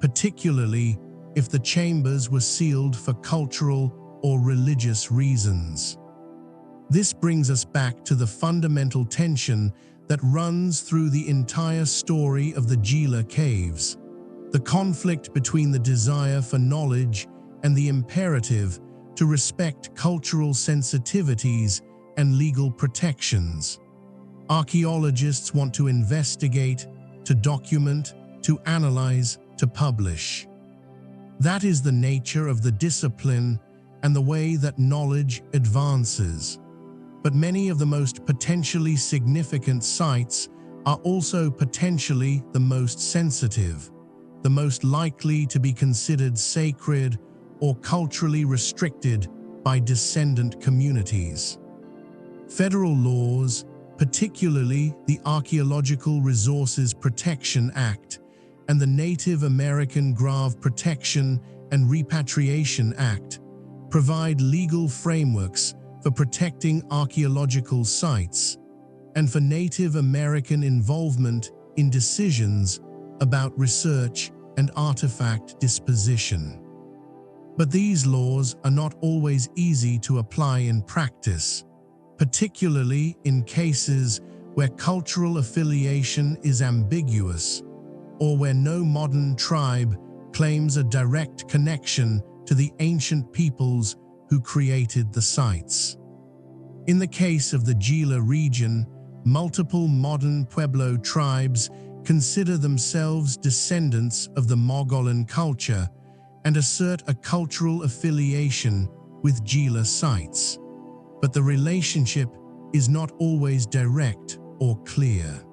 particularly if the chambers were sealed for cultural or religious reasons. This brings us back to the fundamental tension that runs through the entire story of the Gila Caves, the conflict between the desire for knowledge and the imperative to respect cultural sensitivities and legal protections. Archaeologists want to investigate, to document, to analyze, to publish. That is the nature of the discipline and the way that knowledge advances. But many of the most potentially significant sites are also potentially the most sensitive, the most likely to be considered sacred or culturally restricted by descendant communities. Federal laws, particularly the Archaeological Resources Protection Act and the Native American Grave Protection and Repatriation Act, provide legal frameworks for protecting archaeological sites and for Native American involvement in decisions about research and artifact disposition. But these laws are not always easy to apply in practice, particularly in cases where cultural affiliation is ambiguous or where no modern tribe claims a direct connection to the ancient peoples who created the sites. In the case of the Gila region, multiple modern Pueblo tribes consider themselves descendants of the Mogollon culture and assert a cultural affiliation with Gila sites. But the relationship is not always direct or clear.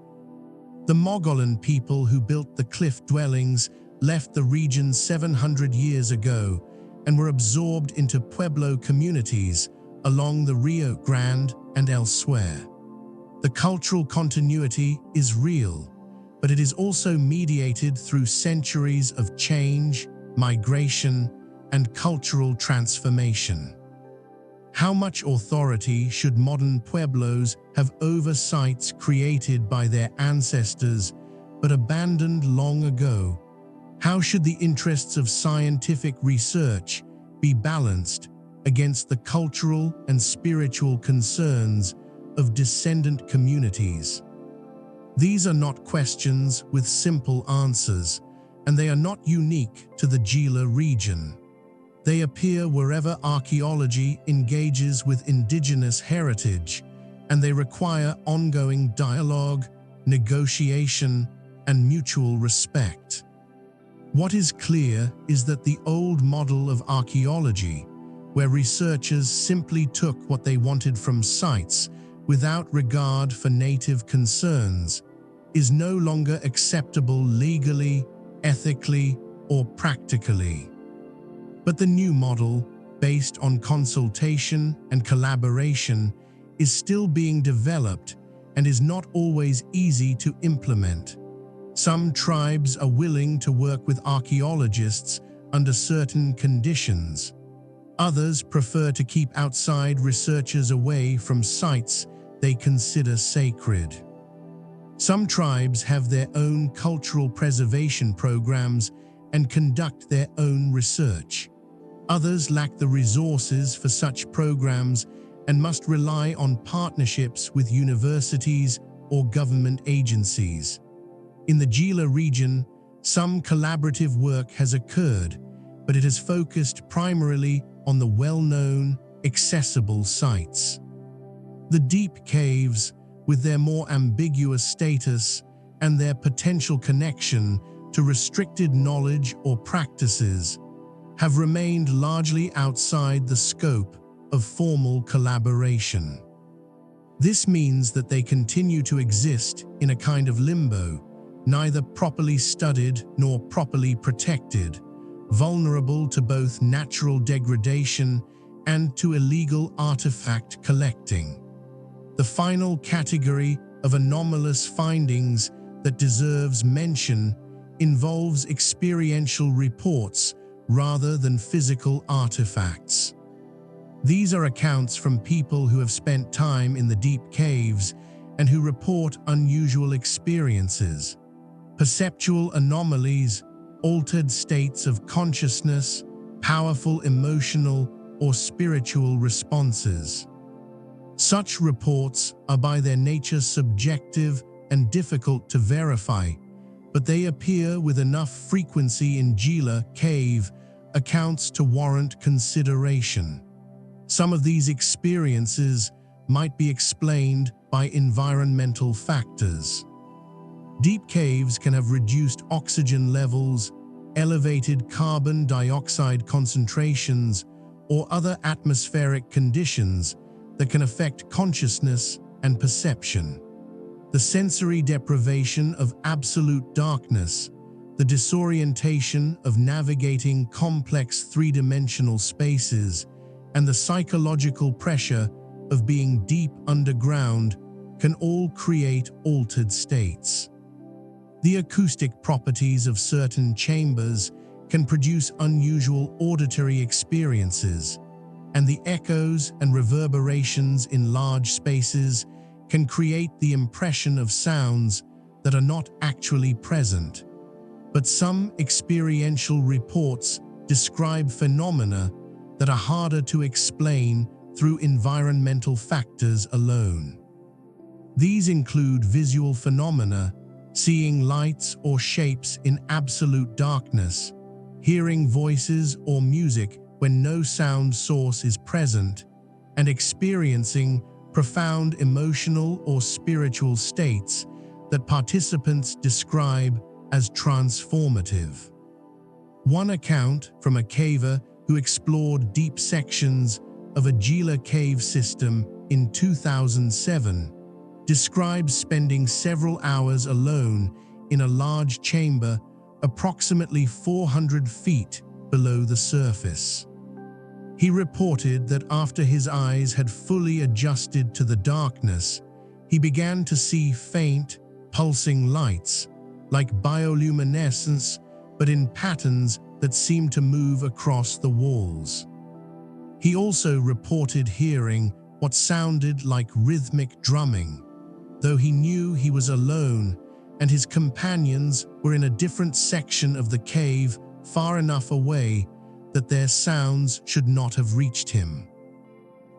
The Mogollon people who built the cliff dwellings left the region 700 years ago and were absorbed into Pueblo communities along the Rio Grande and elsewhere. The cultural continuity is real, but it is also mediated through centuries of change, migration, and cultural transformation. How much authority should modern Pueblos have over sites created by their ancestors but abandoned long ago? How should the interests of scientific research be balanced against the cultural and spiritual concerns of descendant communities? These are not questions with simple answers, and they are not unique to the Gila region. They appear wherever archaeology engages with indigenous heritage, and they require ongoing dialogue, negotiation, and mutual respect. What is clear is that the old model of archaeology, where researchers simply took what they wanted from sites without regard for native concerns, is no longer acceptable legally, ethically, or practically. But the new model, based on consultation and collaboration, is still being developed and is not always easy to implement. Some tribes are willing to work with archaeologists under certain conditions. Others prefer to keep outside researchers away from sites they consider sacred. Some tribes have their own cultural preservation programs and conduct their own research. Others lack the resources for such programs and must rely on partnerships with universities or government agencies. In the Gila region, some collaborative work has occurred, but it has focused primarily on the well-known, accessible sites. The deep caves, with their more ambiguous status and their potential connection to restricted knowledge or practices, have remained largely outside the scope of formal collaboration. This means that they continue to exist in a kind of limbo, neither properly studied nor properly protected, vulnerable to both natural degradation and to illegal artifact collecting. The final category of anomalous findings that deserves mention involves experiential reports rather than physical artifacts. These are accounts from people who have spent time in the deep caves and who report unusual experiences, perceptual anomalies, altered states of consciousness, powerful emotional or spiritual responses. Such reports are by their nature subjective and difficult to verify, but they appear with enough frequency in Gila Cave accounts to warrant consideration. Some of these experiences might be explained by environmental factors. Deep caves can have reduced oxygen levels, elevated carbon dioxide concentrations, or other atmospheric conditions that can affect consciousness and perception. The sensory deprivation of absolute darkness, the disorientation of navigating complex three-dimensional spaces, and the psychological pressure of being deep underground can all create altered states. The acoustic properties of certain chambers can produce unusual auditory experiences, and the echoes and reverberations in large spaces can create the impression of sounds that are not actually present. But some experiential reports describe phenomena that are harder to explain through environmental factors alone. These include visual phenomena, seeing lights or shapes in absolute darkness, hearing voices or music when no sound source is present, and experiencing profound emotional or spiritual states that participants describe as transformative. One account from a caver who explored deep sections of a Gila cave system in 2007 describes spending several hours alone in a large chamber approximately 400 feet below the surface. He reported that after his eyes had fully adjusted to the darkness, he began to see faint, pulsing lights, like bioluminescence, but in patterns that seemed to move across the walls. He also reported hearing what sounded like rhythmic drumming, though he knew he was alone and his companions were in a different section of the cave far enough away that their sounds should not have reached him.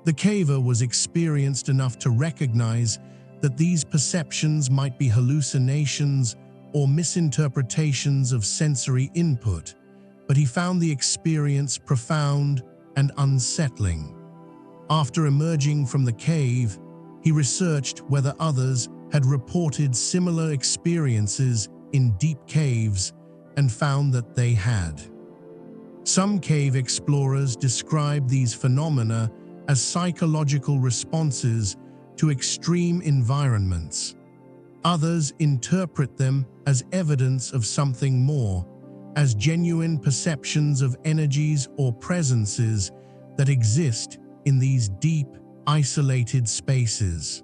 The caver was experienced enough to recognize that these perceptions might be hallucinations or misinterpretations of sensory input, but he found the experience profound and unsettling. After emerging from the cave, he researched whether others had reported similar experiences in deep caves and found that they had. Some cave explorers describe these phenomena as psychological responses to extreme environments. Others interpret them as evidence of something more, as genuine perceptions of energies or presences that exist in these deep, isolated spaces.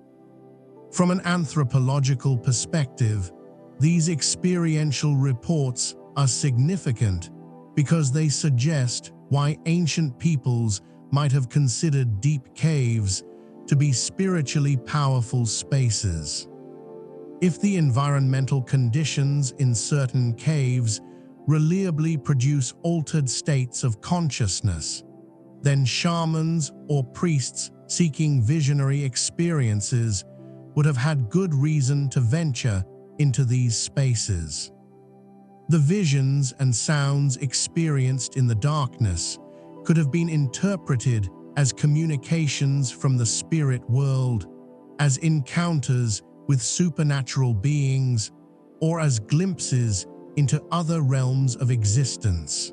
From an anthropological perspective, these experiential reports are significant because they suggest why ancient peoples might have considered deep caves to be spiritually powerful spaces. If the environmental conditions in certain caves reliably produce altered states of consciousness, then shamans or priests seeking visionary experiences would have had good reason to venture into these spaces. The visions and sounds experienced in the darkness could have been interpreted as communications from the spirit world, as encounters with supernatural beings, or as glimpses into other realms of existence.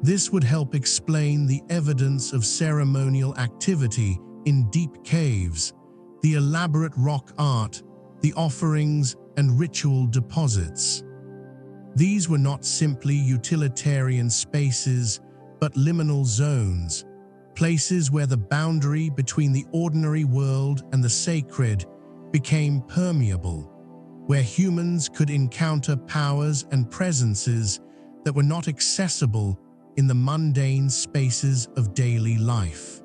This would help explain the evidence of ceremonial activity in deep caves, the elaborate rock art, the offerings and ritual deposits. These were not simply utilitarian spaces, but liminal zones, places where the boundary between the ordinary world and the sacred became permeable, where humans could encounter powers and presences that were not accessible in the mundane spaces of daily life.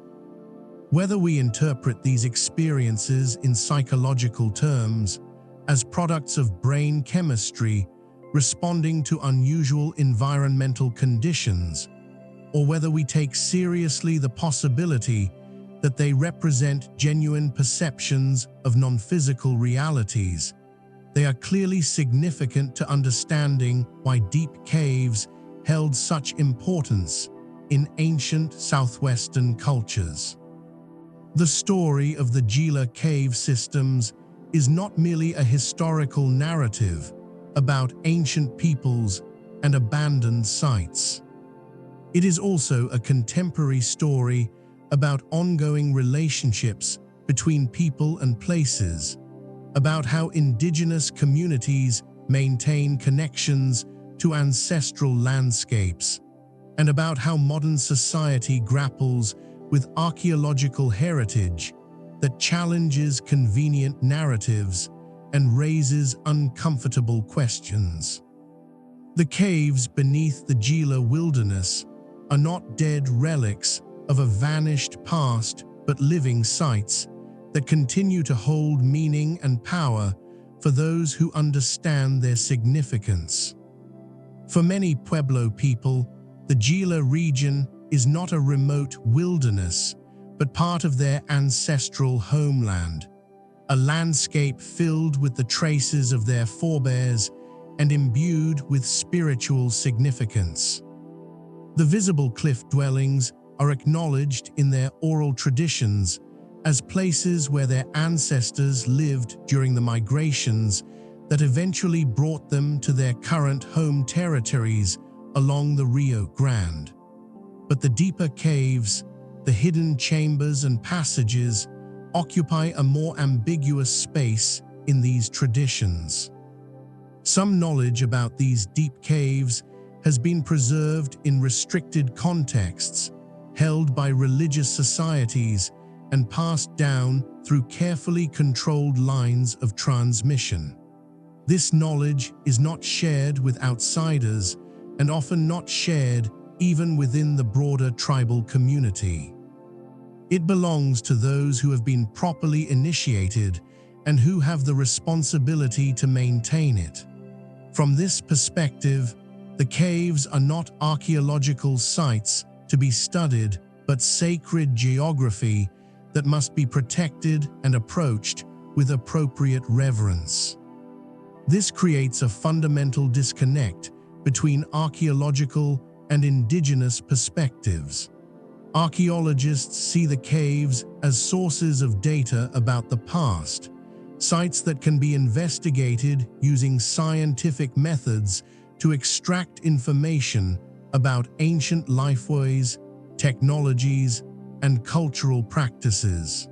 Whether we interpret these experiences in psychological terms as products of brain chemistry responding to unusual environmental conditions, or whether we take seriously the possibility that they represent genuine perceptions of non-physical realities, they are clearly significant to understanding why deep caves held such importance in ancient southwestern cultures. The story of the Gila cave systems is not merely a historical narrative about ancient peoples and abandoned sites. It is also a contemporary story about ongoing relationships between people and places, about how indigenous communities maintain connections to ancestral landscapes, and about how modern society grapples with archaeological heritage that challenges convenient narratives and raises uncomfortable questions. The caves beneath the Gila wilderness are not dead relics of a vanished past, but living sites that continue to hold meaning and power for those who understand their significance. For many Pueblo people, the Gila region is not a remote wilderness, but part of their ancestral homeland, a landscape filled with the traces of their forebears and imbued with spiritual significance. The visible cliff dwellings are acknowledged in their oral traditions as places where their ancestors lived during the migrations that eventually brought them to their current home territories along the Rio Grande. But the deeper caves, the hidden chambers and passages, occupy a more ambiguous space in these traditions. Some knowledge about these deep caves has been preserved in restricted contexts, held by religious societies, and passed down through carefully controlled lines of transmission. This knowledge is not shared with outsiders and often not shared even within the broader tribal community. It belongs to those who have been properly initiated and who have the responsibility to maintain it. From this perspective, the caves are not archaeological sites to be studied, but sacred geography that must be protected and approached with appropriate reverence. This creates a fundamental disconnect between archaeological and indigenous perspectives. Archaeologists see the caves as sources of data about the past, sites that can be investigated using scientific methods to extract information about ancient lifeways, technologies, and cultural practices.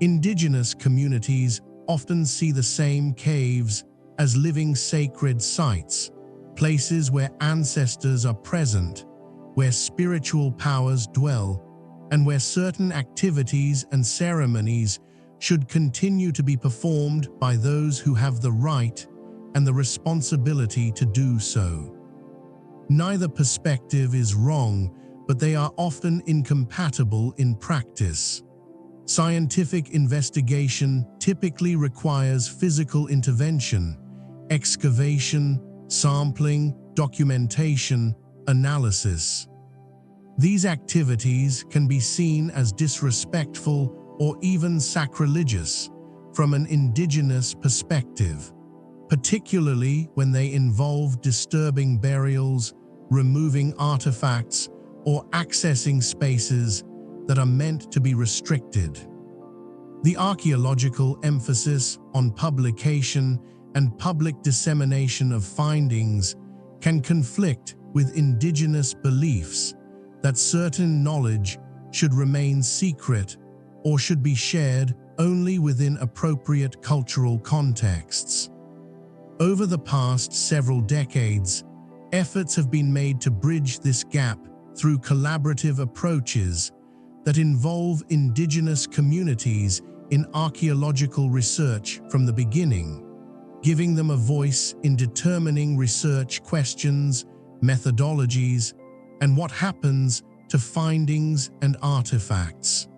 Indigenous communities often see the same caves as living sacred sites, places where ancestors are present, where spiritual powers dwell, and where certain activities and ceremonies should continue to be performed by those who have the right and the responsibility to do so. Neither perspective is wrong, but they are often incompatible in practice. Scientific investigation typically requires physical intervention, excavation, sampling, documentation, analysis. These activities can be seen as disrespectful or even sacrilegious from an indigenous perspective, particularly when they involve disturbing burials, removing artifacts, or accessing spaces that are meant to be restricted. The archaeological emphasis on publication and public dissemination of findings can conflict with indigenous beliefs that certain knowledge should remain secret or should be shared only within appropriate cultural contexts. Over the past several decades, efforts have been made to bridge this gap through collaborative approaches that involve indigenous communities in archaeological research from the beginning, giving them a voice in determining research questions, methodologies, and what happens to findings and artifacts.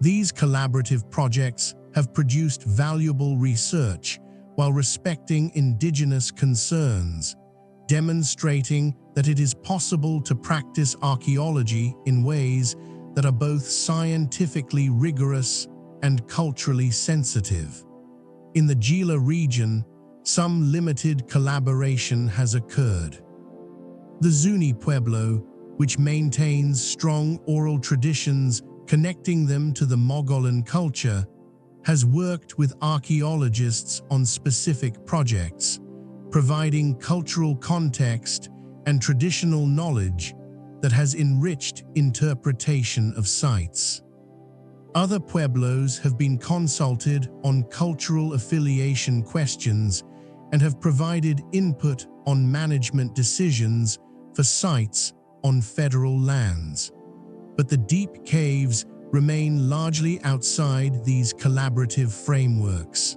These collaborative projects have produced valuable research while respecting indigenous concerns, demonstrating that it is possible to practice archaeology in ways that are both scientifically rigorous and culturally sensitive. In the Gila region, some limited collaboration has occurred. The Zuni Pueblo, which maintains strong oral traditions connecting them to the Mogollon culture, has worked with archaeologists on specific projects, providing cultural context and traditional knowledge that has enriched interpretation of sites. Other pueblos have been consulted on cultural affiliation questions and have provided input on management decisions for sites on federal lands. But the deep caves remain largely outside these collaborative frameworks.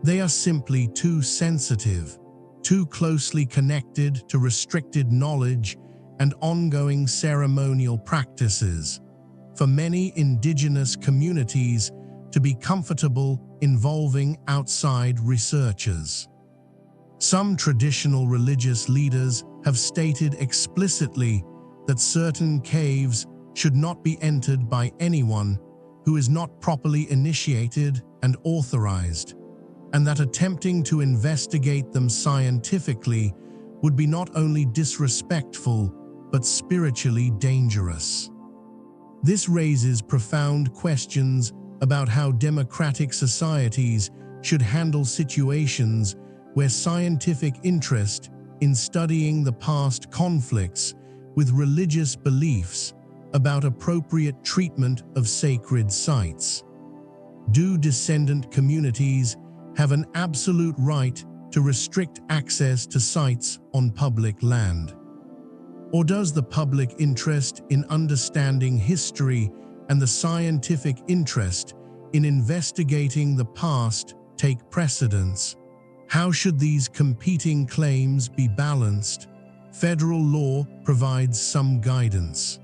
They are simply too sensitive, too closely connected to restricted knowledge and ongoing ceremonial practices for many indigenous communities to be comfortable involving outside researchers. Some traditional religious leaders have stated explicitly that certain caves should not be entered by anyone who is not properly initiated and authorized, and that attempting to investigate them scientifically would be not only disrespectful but spiritually dangerous. This raises profound questions about how democratic societies should handle situations where scientific interest in studying the past conflicts with religious beliefs about appropriate treatment of sacred sites. Do descendant communities have an absolute right to restrict access to sites on public land? Or does the public interest in understanding history and the scientific interest in investigating the past take precedence? How should these competing claims be balanced? Federal law provides some guidance.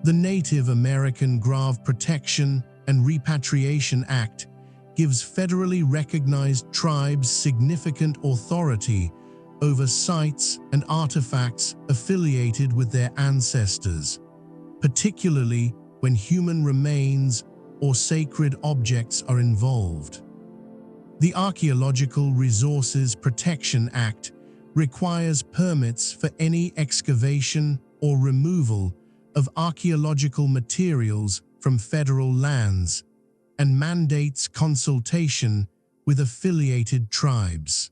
The Native American Grave Protection and Repatriation Act gives federally recognized tribes significant authority over sites and artifacts affiliated with their ancestors, particularly when human remains or sacred objects are involved. The Archaeological Resources Protection Act requires permits for any excavation or removal of archaeological materials from federal lands and mandates consultation with affiliated tribes.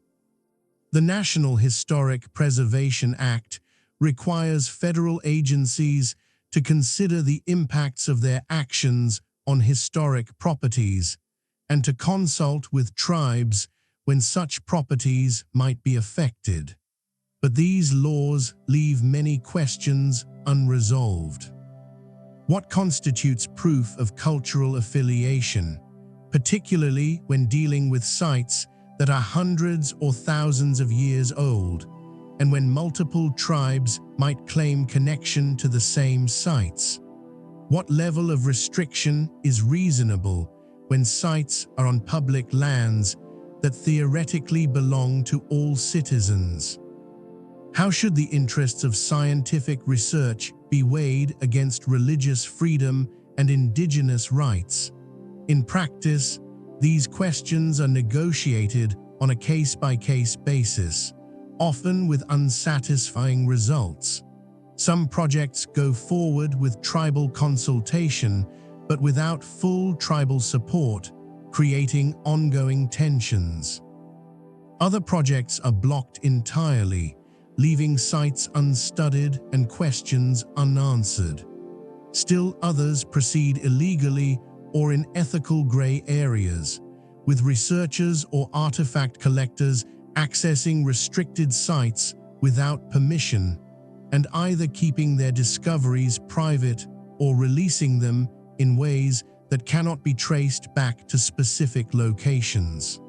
The National Historic Preservation Act requires federal agencies to consider the impacts of their actions on historic properties and to consult with tribes when such properties might be affected. But these laws leave many questions unresolved. What constitutes proof of cultural affiliation, particularly when dealing with sites that are hundreds or thousands of years old, and when multiple tribes might claim connection to the same sites? What level of restriction is reasonable when sites are on public lands that theoretically belong to all citizens? How should the interests of scientific research be weighed against religious freedom and indigenous rights? In practice, these questions are negotiated on a case-by-case basis, often with unsatisfying results. Some projects go forward with tribal consultation, but without full tribal support, creating ongoing tensions. Other projects are blocked entirely, leaving sites unstudied and questions unanswered. Still others proceed illegally or in ethical gray areas, with researchers or artifact collectors accessing restricted sites without permission and either keeping their discoveries private or releasing them in ways that cannot be traced back to specific locations.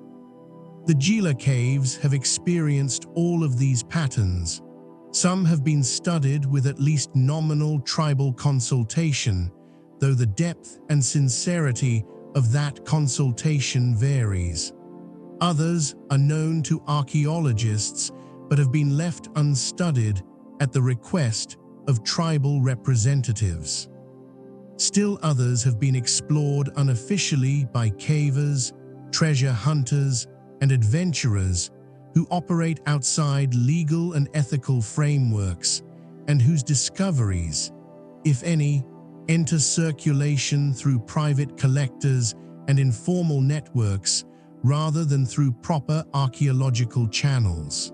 The Gila caves have experienced all of these patterns. Some have been studied with at least nominal tribal consultation, though the depth and sincerity of that consultation varies. Others are known to archaeologists but have been left unstudied at the request of tribal representatives. Still others have been explored unofficially by cavers, treasure hunters, and adventurers who operate outside legal and ethical frameworks, and whose discoveries, if any, enter circulation through private collectors and informal networks rather than through proper archaeological channels.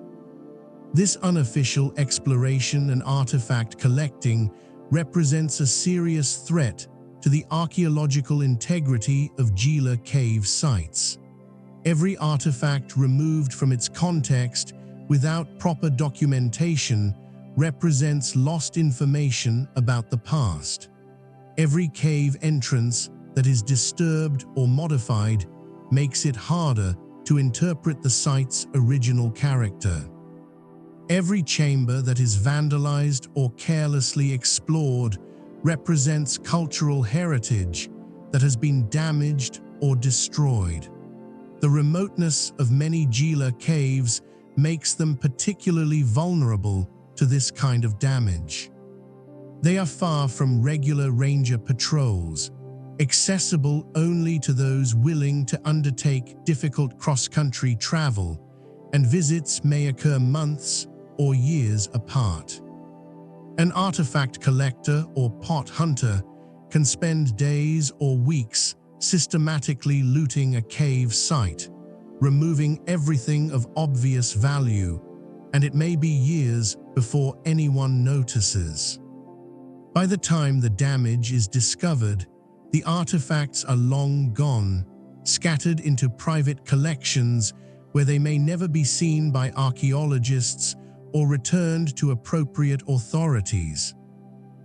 This unofficial exploration and artifact collecting represents a serious threat to the archaeological integrity of Gila cave sites. Every artifact removed from its context without proper documentation represents lost information about the past. Every cave entrance that is disturbed or modified makes it harder to interpret the site's original character. Every chamber that is vandalized or carelessly explored represents cultural heritage that has been damaged or destroyed. The remoteness of many Gila caves makes them particularly vulnerable to this kind of damage. They are far from regular ranger patrols, accessible only to those willing to undertake difficult cross-country travel, and visits may occur months or years apart. An artifact collector or pot hunter can spend days or weeks systematically looting a cave site, removing everything of obvious value, and it may be years before anyone notices. By the time the damage is discovered, the artifacts are long gone, scattered into private collections where they may never be seen by archaeologists or returned to appropriate authorities.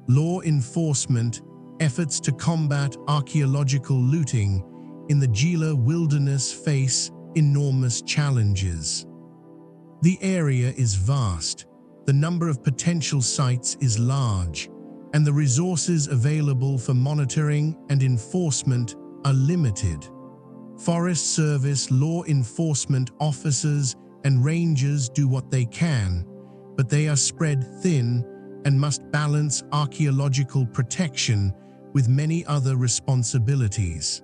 Law enforcement efforts to combat archaeological looting in the Gila wilderness face enormous challenges. The area is vast, the number of potential sites is large, and the resources available for monitoring and enforcement are limited. Forest Service law enforcement officers and rangers do what they can, but they are spread thin and must balance archaeological protection with many other responsibilities.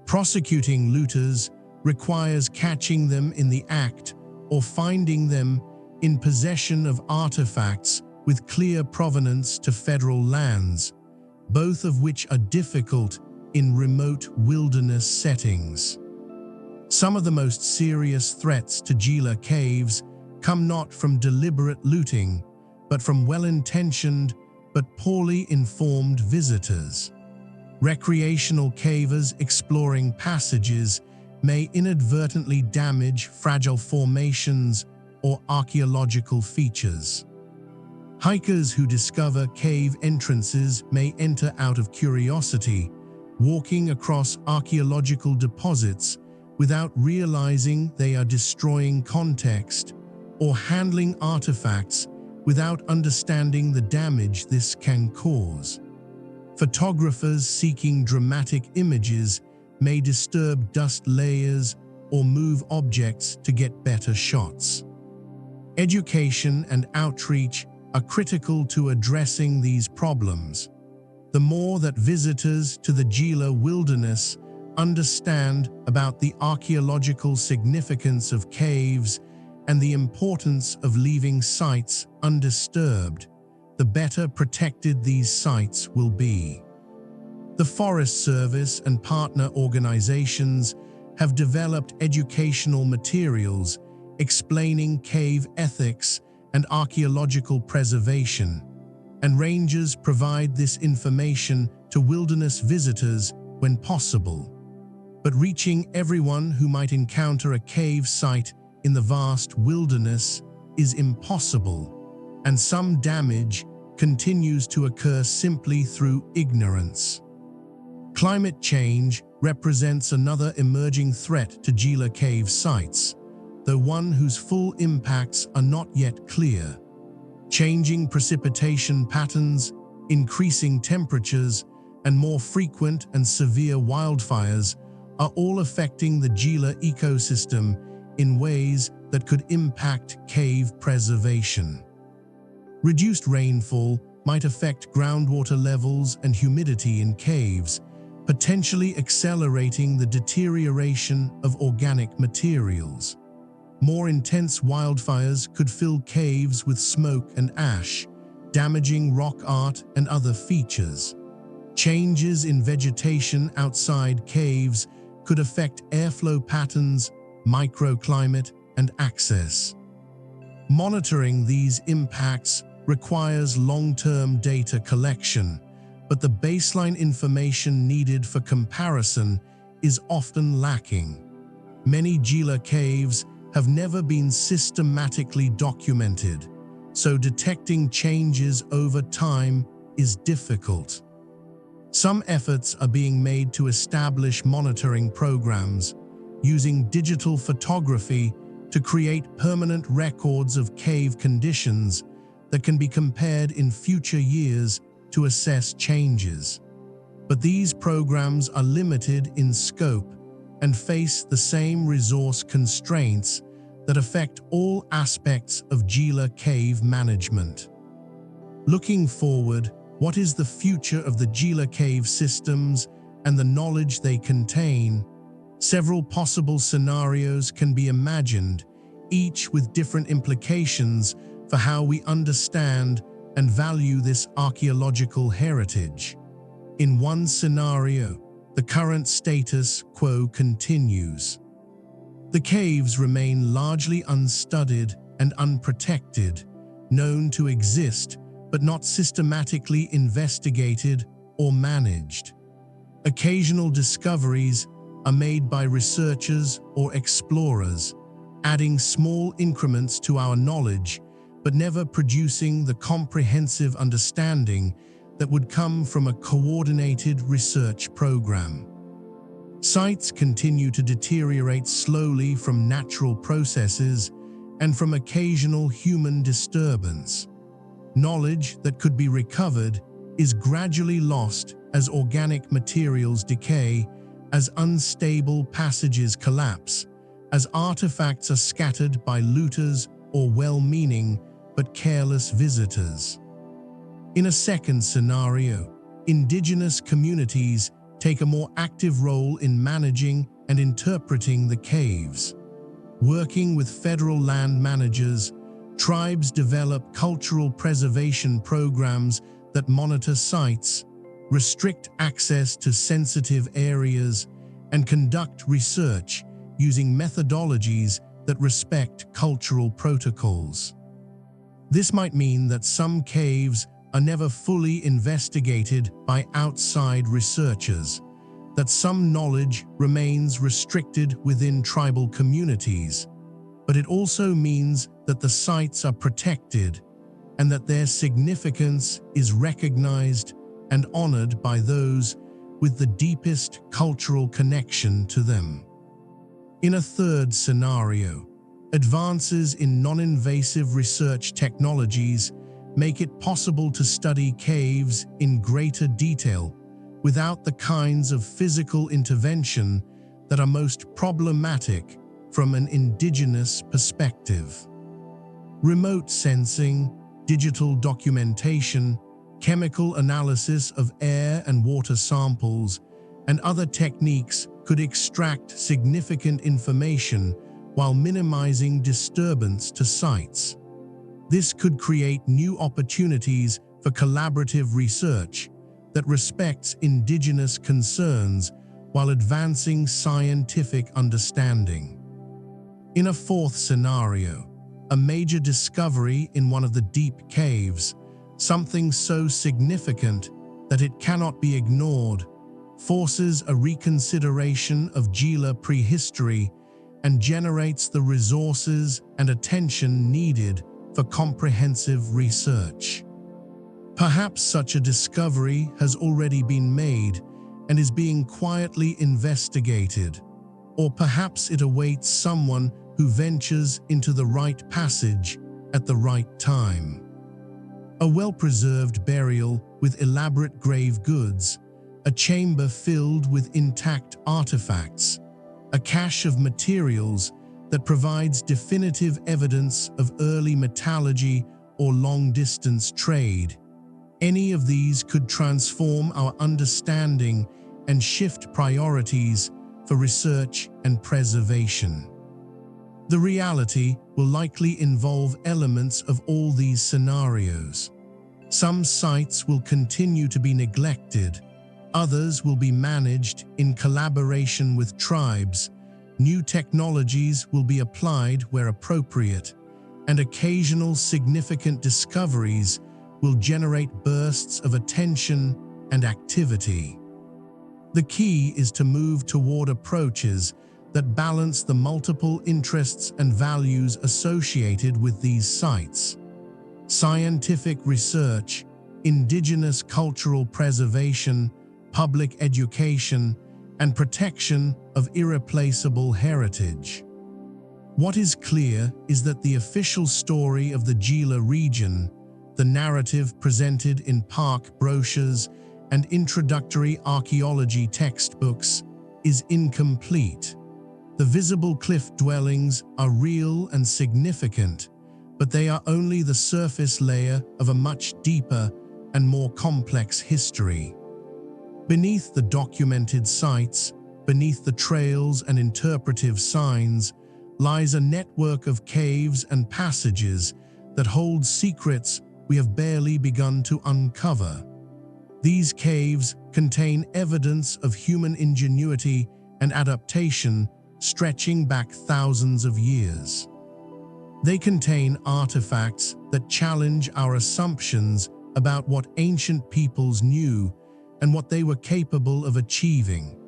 Prosecuting looters requires catching them in the act or finding them in possession of artifacts with clear provenance to federal lands, both of which are difficult in remote wilderness settings. Some of the most serious threats to Gila caves come not from deliberate looting, but from well-intentioned but poorly informed visitors. Recreational cavers exploring passages may inadvertently damage fragile formations or archaeological features. Hikers who discover cave entrances may enter out of curiosity, walking across archaeological deposits without realizing they are destroying context, or handling artifacts without understanding the damage this can cause. Photographers seeking dramatic images may disturb dust layers or move objects to get better shots. Education and outreach are critical to addressing these problems. The more that visitors to the Gila wilderness understand about the archaeological significance of caves and the importance of leaving sites undisturbed, the better protected these sites will be. The Forest Service and partner organizations have developed educational materials explaining cave ethics and archaeological preservation, and rangers provide this information to wilderness visitors when possible. But reaching everyone who might encounter a cave site in the vast wilderness is impossible, and some damage continues to occur simply through ignorance. Climate change represents another emerging threat to Gila Cave sites, though one whose full impacts are not yet clear. Changing precipitation patterns, increasing temperatures, and more frequent and severe wildfires are all affecting the Gila ecosystem in ways that could impact cave preservation. Reduced rainfall might affect groundwater levels and humidity in caves, potentially accelerating the deterioration of organic materials. More intense wildfires could fill caves with smoke and ash, damaging rock art and other features. Changes in vegetation outside caves could affect airflow patterns, microclimate, and access. Monitoring these impacts requires long-term data collection, but the baseline information needed for comparison is often lacking. Many Gila caves have never been systematically documented, so detecting changes over time is difficult. Some efforts are being made to establish monitoring programs, using digital photography to create permanent records of cave conditions that can be compared in future years to assess changes. But these programs are limited in scope and face the same resource constraints that affect all aspects of Gila cave management. Looking forward, what is the future of the Gila cave systems and the knowledge they contain? Several possible scenarios can be imagined, each with different implications for how we understand and value this archaeological heritage. In one scenario, the current status quo continues. The caves remain largely unstudied and unprotected, known to exist, but not systematically investigated or managed. Occasional discoveries are made by researchers or explorers, adding small increments to our knowledge, but never producing the comprehensive understanding that would come from a coordinated research program. Sites continue to deteriorate slowly from natural processes and from occasional human disturbance. Knowledge that could be recovered is gradually lost as organic materials decay, as unstable passages collapse, as artifacts are scattered by looters or well-meaning but careless visitors. In a second scenario, indigenous communities take a more active role in managing and interpreting the caves. Working with federal land managers, tribes develop cultural preservation programs that monitor sites, restrict access to sensitive areas, and conduct research using methodologies that respect cultural protocols. This might mean that some caves are never fully investigated by outside researchers, that some knowledge remains restricted within tribal communities, but it also means that the sites are protected and that their significance is recognized and honored by those with the deepest cultural connection to them. In a third scenario, advances in non-invasive research technologies make it possible to study caves in greater detail without the kinds of physical intervention that are most problematic from an indigenous perspective. Remote sensing, digital documentation, chemical analysis of air and water samples, and other techniques could extract significant information while minimizing disturbance to sites. This could create new opportunities for collaborative research that respects indigenous concerns while advancing scientific understanding. In a fourth scenario, a major discovery in one of the deep caves, something so significant that it cannot be ignored, forces a reconsideration of Gila prehistory and generates the resources and attention needed for comprehensive research. Perhaps such a discovery has already been made and is being quietly investigated, or perhaps it awaits someone who ventures into the right passage at the right time. A well-preserved burial with elaborate grave goods, a chamber filled with intact artifacts, a cache of materials that provides definitive evidence of early metallurgy or long-distance trade. Any of these could transform our understanding and shift priorities for research and preservation. The reality will likely involve elements of all these scenarios. Some sites will continue to be neglected, others will be managed in collaboration with tribes, new technologies will be applied where appropriate, and occasional significant discoveries will generate bursts of attention and activity. The key is to move toward approaches that balance the multiple interests and values associated with these sites. Scientific research, indigenous cultural preservation, public education, and protection of irreplaceable heritage. What is clear is that the official story of the Gila region, the narrative presented in park brochures and introductory archaeology textbooks, is incomplete. The visible cliff dwellings are real and significant, but they are only the surface layer of a much deeper and more complex history. Beneath the documented sites, beneath the trails and interpretive signs, lies a network of caves and passages that hold secrets we have barely begun to uncover. These caves contain evidence of human ingenuity and adaptation stretching back thousands of years. They contain artifacts that challenge our assumptions about what ancient peoples knew and what they were capable of achieving.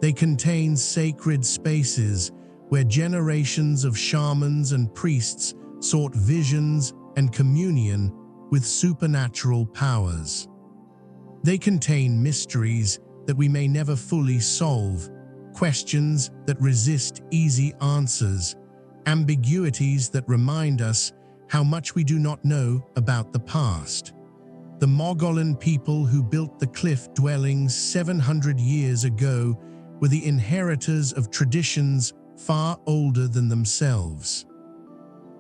They contain sacred spaces where generations of shamans and priests sought visions and communion with supernatural powers. They contain mysteries that we may never fully solve, questions that resist easy answers, ambiguities that remind us how much we do not know about the past. The Mogollon people who built the cliff dwellings 700 years ago were the inheritors of traditions far older than themselves.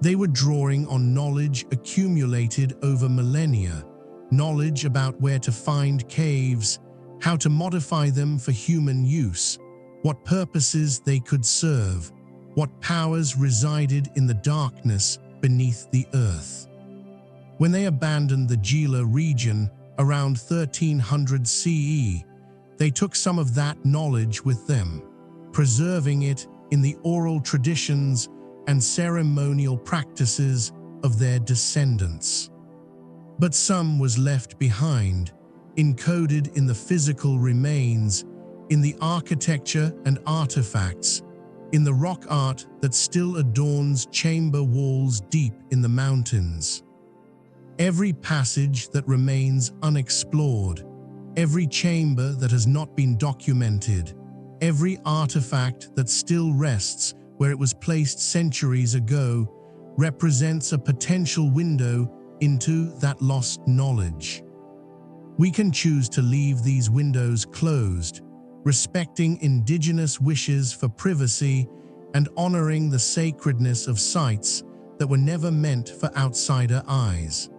They were drawing on knowledge accumulated over millennia, knowledge about where to find caves, how to modify them for human use, what purposes they could serve, what powers resided in the darkness beneath the earth. When they abandoned the Gila region around 1300 CE, they took some of that knowledge with them, preserving it in the oral traditions and ceremonial practices of their descendants. But some was left behind, encoded in the physical remains, in the architecture and artifacts, in the rock art that still adorns chamber walls deep in the mountains. Every passage that remains unexplored, every chamber that has not been documented, every artifact that still rests where it was placed centuries ago, represents a potential window into that lost knowledge. We can choose to leave these windows closed, respecting indigenous wishes for privacy and honoring the sacredness of sites that were never meant for outsider eyes.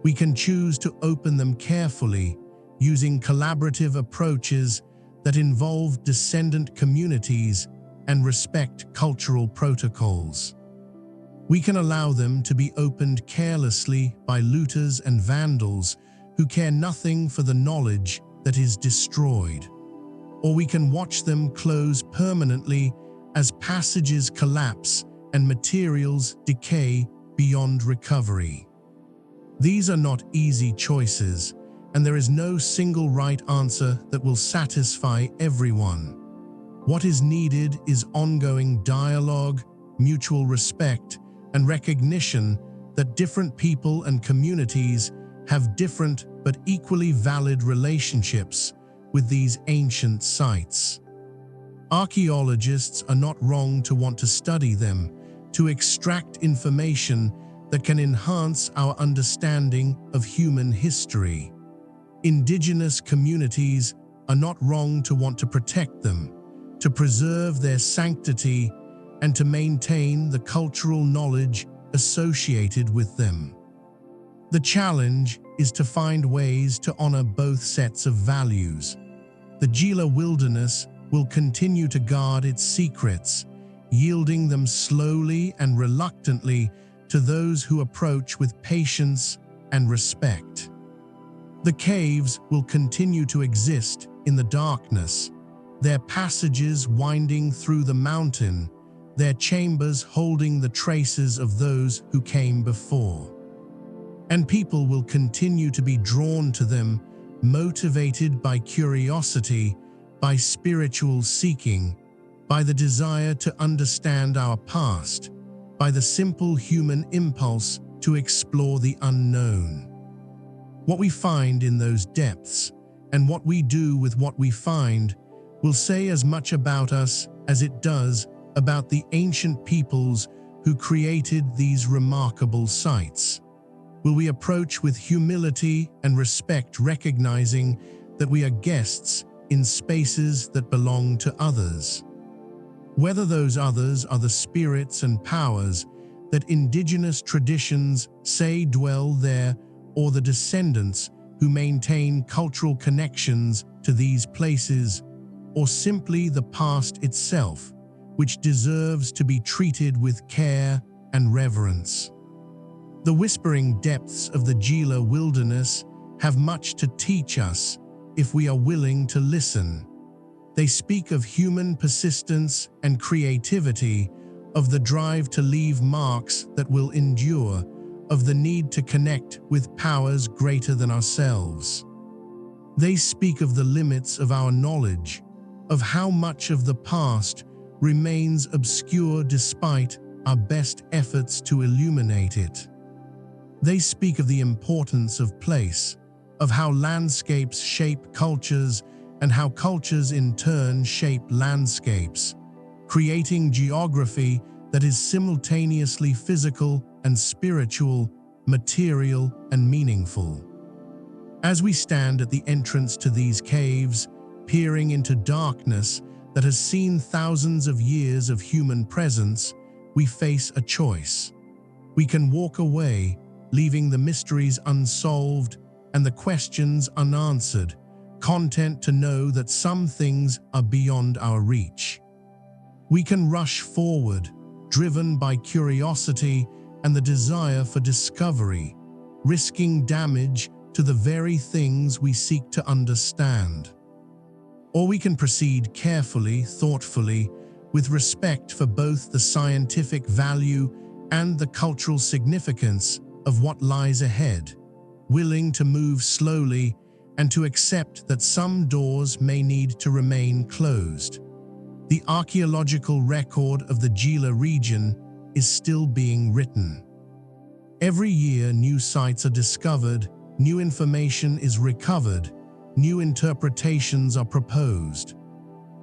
We can choose to open them carefully, using collaborative approaches that involve descendant communities and respect cultural protocols. We can allow them to be opened carelessly by looters and vandals who care nothing for the knowledge that is destroyed. Or we can watch them close permanently as passages collapse and materials decay beyond recovery. These are not easy choices, and there is no single right answer that will satisfy everyone. What is needed is ongoing dialogue, mutual respect, and recognition that different people and communities have different but equally valid relationships with these ancient sites. Archaeologists are not wrong to want to study them, to extract information that can enhance our understanding of human history. Indigenous communities are not wrong to want to protect them, to preserve their sanctity, and to maintain the cultural knowledge associated with them. The challenge is to find ways to honor both sets of values. The Gila wilderness will continue to guard its secrets, yielding them slowly and reluctantly to those who approach with patience and respect. The caves will continue to exist in the darkness, their passages winding through the mountain, their chambers holding the traces of those who came before. And people will continue to be drawn to them, motivated by curiosity, by spiritual seeking, by the desire to understand our past, by the simple human impulse to explore the unknown. What we find in those depths, and what we do with what we find, will say as much about us as it does about the ancient peoples who created these remarkable sites. Will we approach with humility and respect, recognizing that we are guests in spaces that belong to others? Whether those others are the spirits and powers that indigenous traditions say dwell there, or the descendants who maintain cultural connections to these places, or simply the past itself, which deserves to be treated with care and reverence. The whispering depths of the Gila wilderness have much to teach us if we are willing to listen. They speak of human persistence and creativity, of the drive to leave marks that will endure, of the need to connect with powers greater than ourselves. They speak of the limits of our knowledge, of how much of the past remains obscure despite our best efforts to illuminate it. They speak of the importance of place, of how landscapes shape cultures and how cultures in turn shape landscapes, creating geography that is simultaneously physical and spiritual, material and meaningful. As we stand at the entrance to these caves, peering into darkness that has seen thousands of years of human presence, we face a choice. We can walk away, leaving the mysteries unsolved and the questions unanswered, content to know that some things are beyond our reach. We can rush forward, driven by curiosity and the desire for discovery, risking damage to the very things we seek to understand. Or we can proceed carefully, thoughtfully, with respect for both the scientific value and the cultural significance of what lies ahead, willing to move slowly and to accept that some doors may need to remain closed. The archaeological record of the Gila region is still being written. Every year, new sites are discovered, new information is recovered, new interpretations are proposed.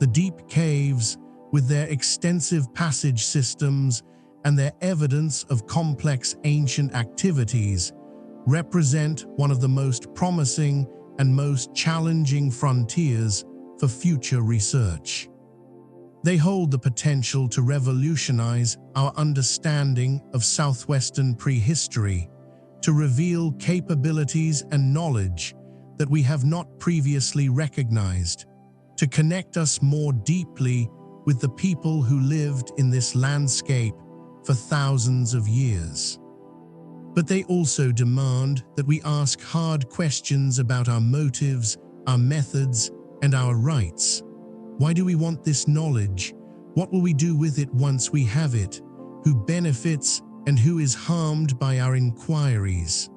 The deep caves, with their extensive passage systems and their evidence of complex ancient activities, represent one of the most promising and most challenging frontiers for future research. They hold the potential to revolutionize our understanding of Southwestern prehistory, to reveal capabilities and knowledge that we have not previously recognized, to connect us more deeply with the people who lived in this landscape for thousands of years. But they also demand that we ask hard questions about our motives, our methods, and our rights. Why do we want this knowledge? What will we do with it once we have it? Who benefits and who is harmed by our inquiries?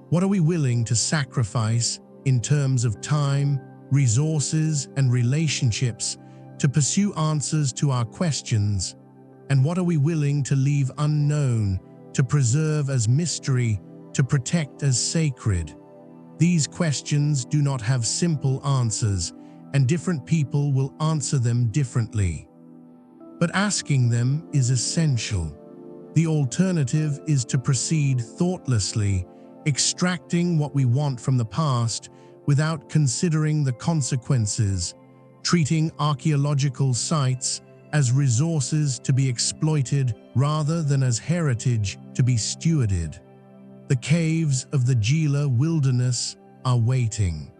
What are we willing to sacrifice in terms of time, resources, and relationships to pursue answers to our questions? And what are we willing to leave unknown, to preserve as mystery, to protect as sacred? These questions do not have simple answers, and different people will answer them differently. But asking them is essential. The alternative is to proceed thoughtlessly, extracting what we want from the past without considering the consequences, treating archaeological sites as resources to be exploited rather than as heritage to be stewarded. The caves of the Gila wilderness are waiting.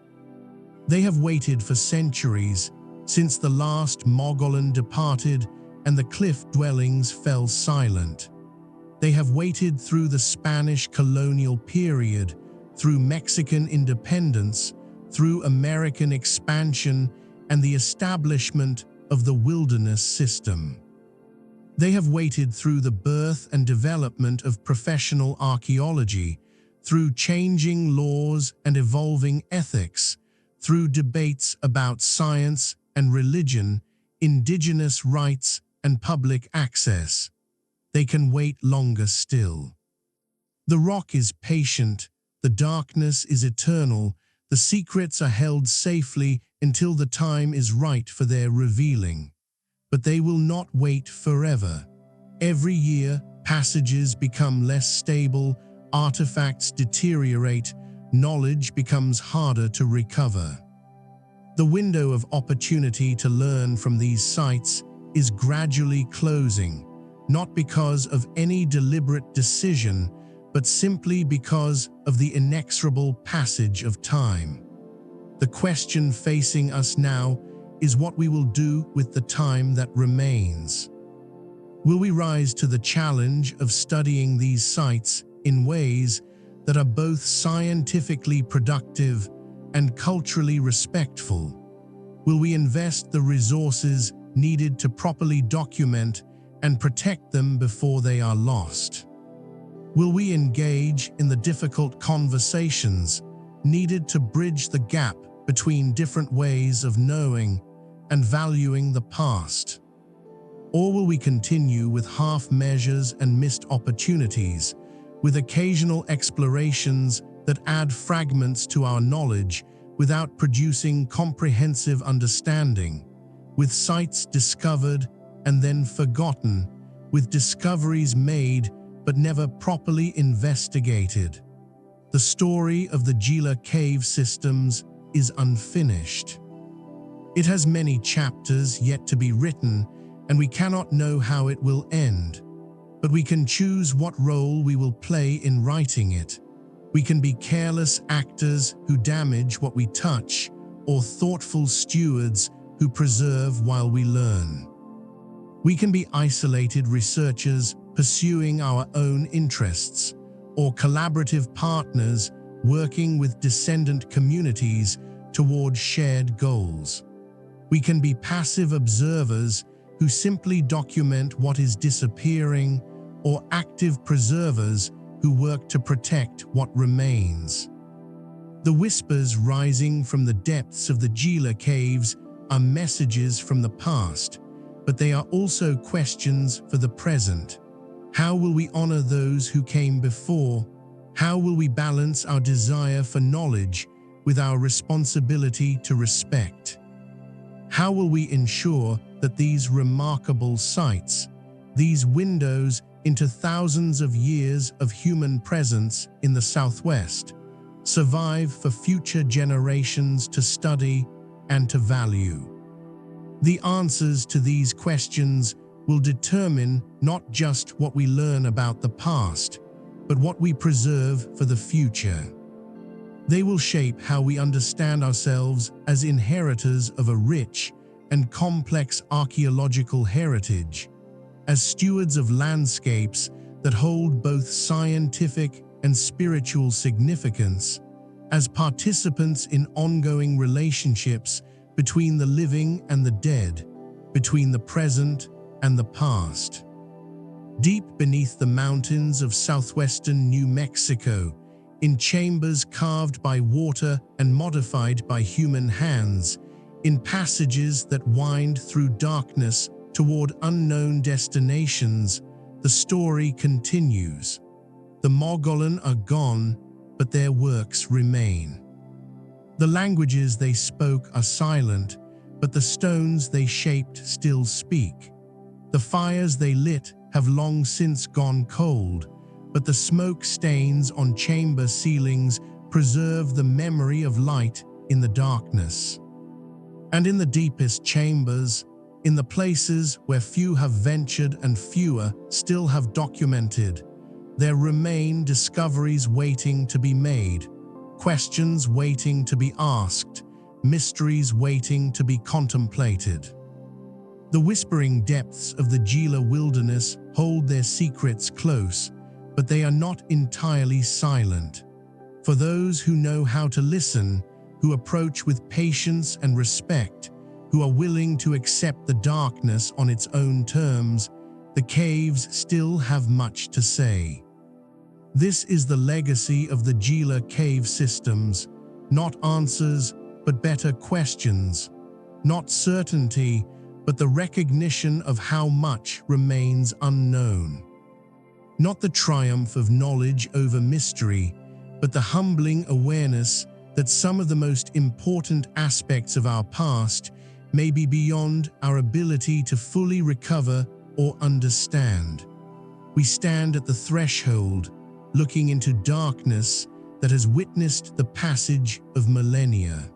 They have waited for centuries, since the last Mogollon departed and the cliff dwellings fell silent. They have waited through the Spanish colonial period, through Mexican independence, through American expansion, and the establishment of the wilderness system. They have waited through the birth and development of professional archaeology, through changing laws and evolving ethics, through debates about science and religion, indigenous rights and public access. They can wait longer still. The rock is patient, the darkness is eternal, the secrets are held safely until the time is right for their revealing. But they will not wait forever. Every year, passages become less stable, artifacts deteriorate, knowledge becomes harder to recover. The window of opportunity to learn from these sites is gradually closing, not because of any deliberate decision, but simply because of the inexorable passage of time. The question facing us now is what we will do with the time that remains. Will we rise to the challenge of studying these sites in ways that are both scientifically productive and culturally respectful? Will we invest the resources needed to properly document and protect them before they are lost? Will we engage in the difficult conversations needed to bridge the gap between different ways of knowing and valuing the past? Or will we continue with half measures and missed opportunities, with occasional explorations that add fragments to our knowledge without producing comprehensive understanding, with sites discovered and then forgotten, with discoveries made but never properly investigated? The story of the Gila cave systems is unfinished. It has many chapters yet to be written, and we cannot know how it will end. But we can choose what role we will play in writing it. We can be careless actors who damage what we touch, or thoughtful stewards who preserve while we learn. We can be isolated researchers pursuing our own interests, or collaborative partners working with descendant communities toward shared goals. We can be passive observers who simply document what is disappearing, or active preservers who work to protect what remains. The whispers rising from the depths of the Gila caves are messages from the past, but they are also questions for the present. How will we honor those who came before? How will we balance our desire for knowledge with our responsibility to respect? How will we ensure that these remarkable sites, these windows into thousands of years of human presence in the Southwest, survive for future generations to study and to value? The answers to these questions will determine not just what we learn about the past, but what we preserve for the future. They will shape how we understand ourselves as inheritors of a rich and complex archaeological heritage, as stewards of landscapes that hold both scientific and spiritual significance, as participants in ongoing relationships between the living and the dead, between the present and the past. Deep beneath the mountains of southwestern New Mexico, in chambers carved by water and modified by human hands, in passages that wind through darkness toward unknown destinations, the story continues. The Mogollon are gone, but their works remain. The languages they spoke are silent, but the stones they shaped still speak. The fires they lit have long since gone cold, but the smoke stains on chamber ceilings preserve the memory of light in the darkness. And in the deepest chambers, in the places where few have ventured and fewer still have documented, there remain discoveries waiting to be made, questions waiting to be asked, mysteries waiting to be contemplated. The whispering depths of the Gila wilderness hold their secrets close, but they are not entirely silent. For those who know how to listen, who approach with patience and respect, who are willing to accept the darkness on its own terms, the caves still have much to say. This is the legacy of the Gila cave systems, not answers, but better questions, not certainty, but the recognition of how much remains unknown. Not the triumph of knowledge over mystery, but the humbling awareness that some of the most important aspects of our past may be beyond our ability to fully recover or understand. We stand at the threshold, looking into darkness that has witnessed the passage of millennia.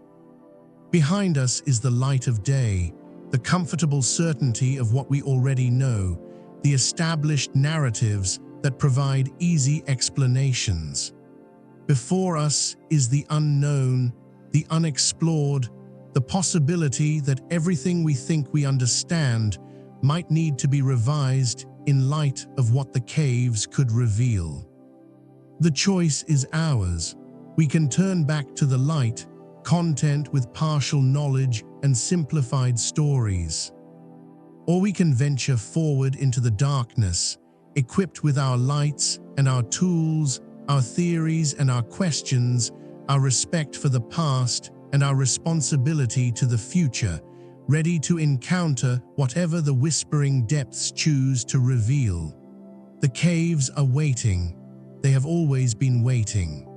Behind us is the light of day, the comfortable certainty of what we already know, the established narratives that provide easy explanations. Before us is the unknown, the unexplored, the possibility that everything we think we understand might need to be revised in light of what the caves could reveal. The choice is ours. We can turn back to the light, content with partial knowledge and simplified stories. Or we can venture forward into the darkness, equipped with our lights and our tools, our theories and our questions, our respect for the past and our responsibility to the future, ready to encounter whatever the whispering depths choose to reveal. The caves are waiting. They have always been waiting.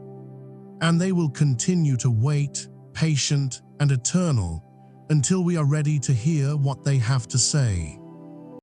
And they will continue to wait, patient and eternal, until we are ready to hear what they have to say.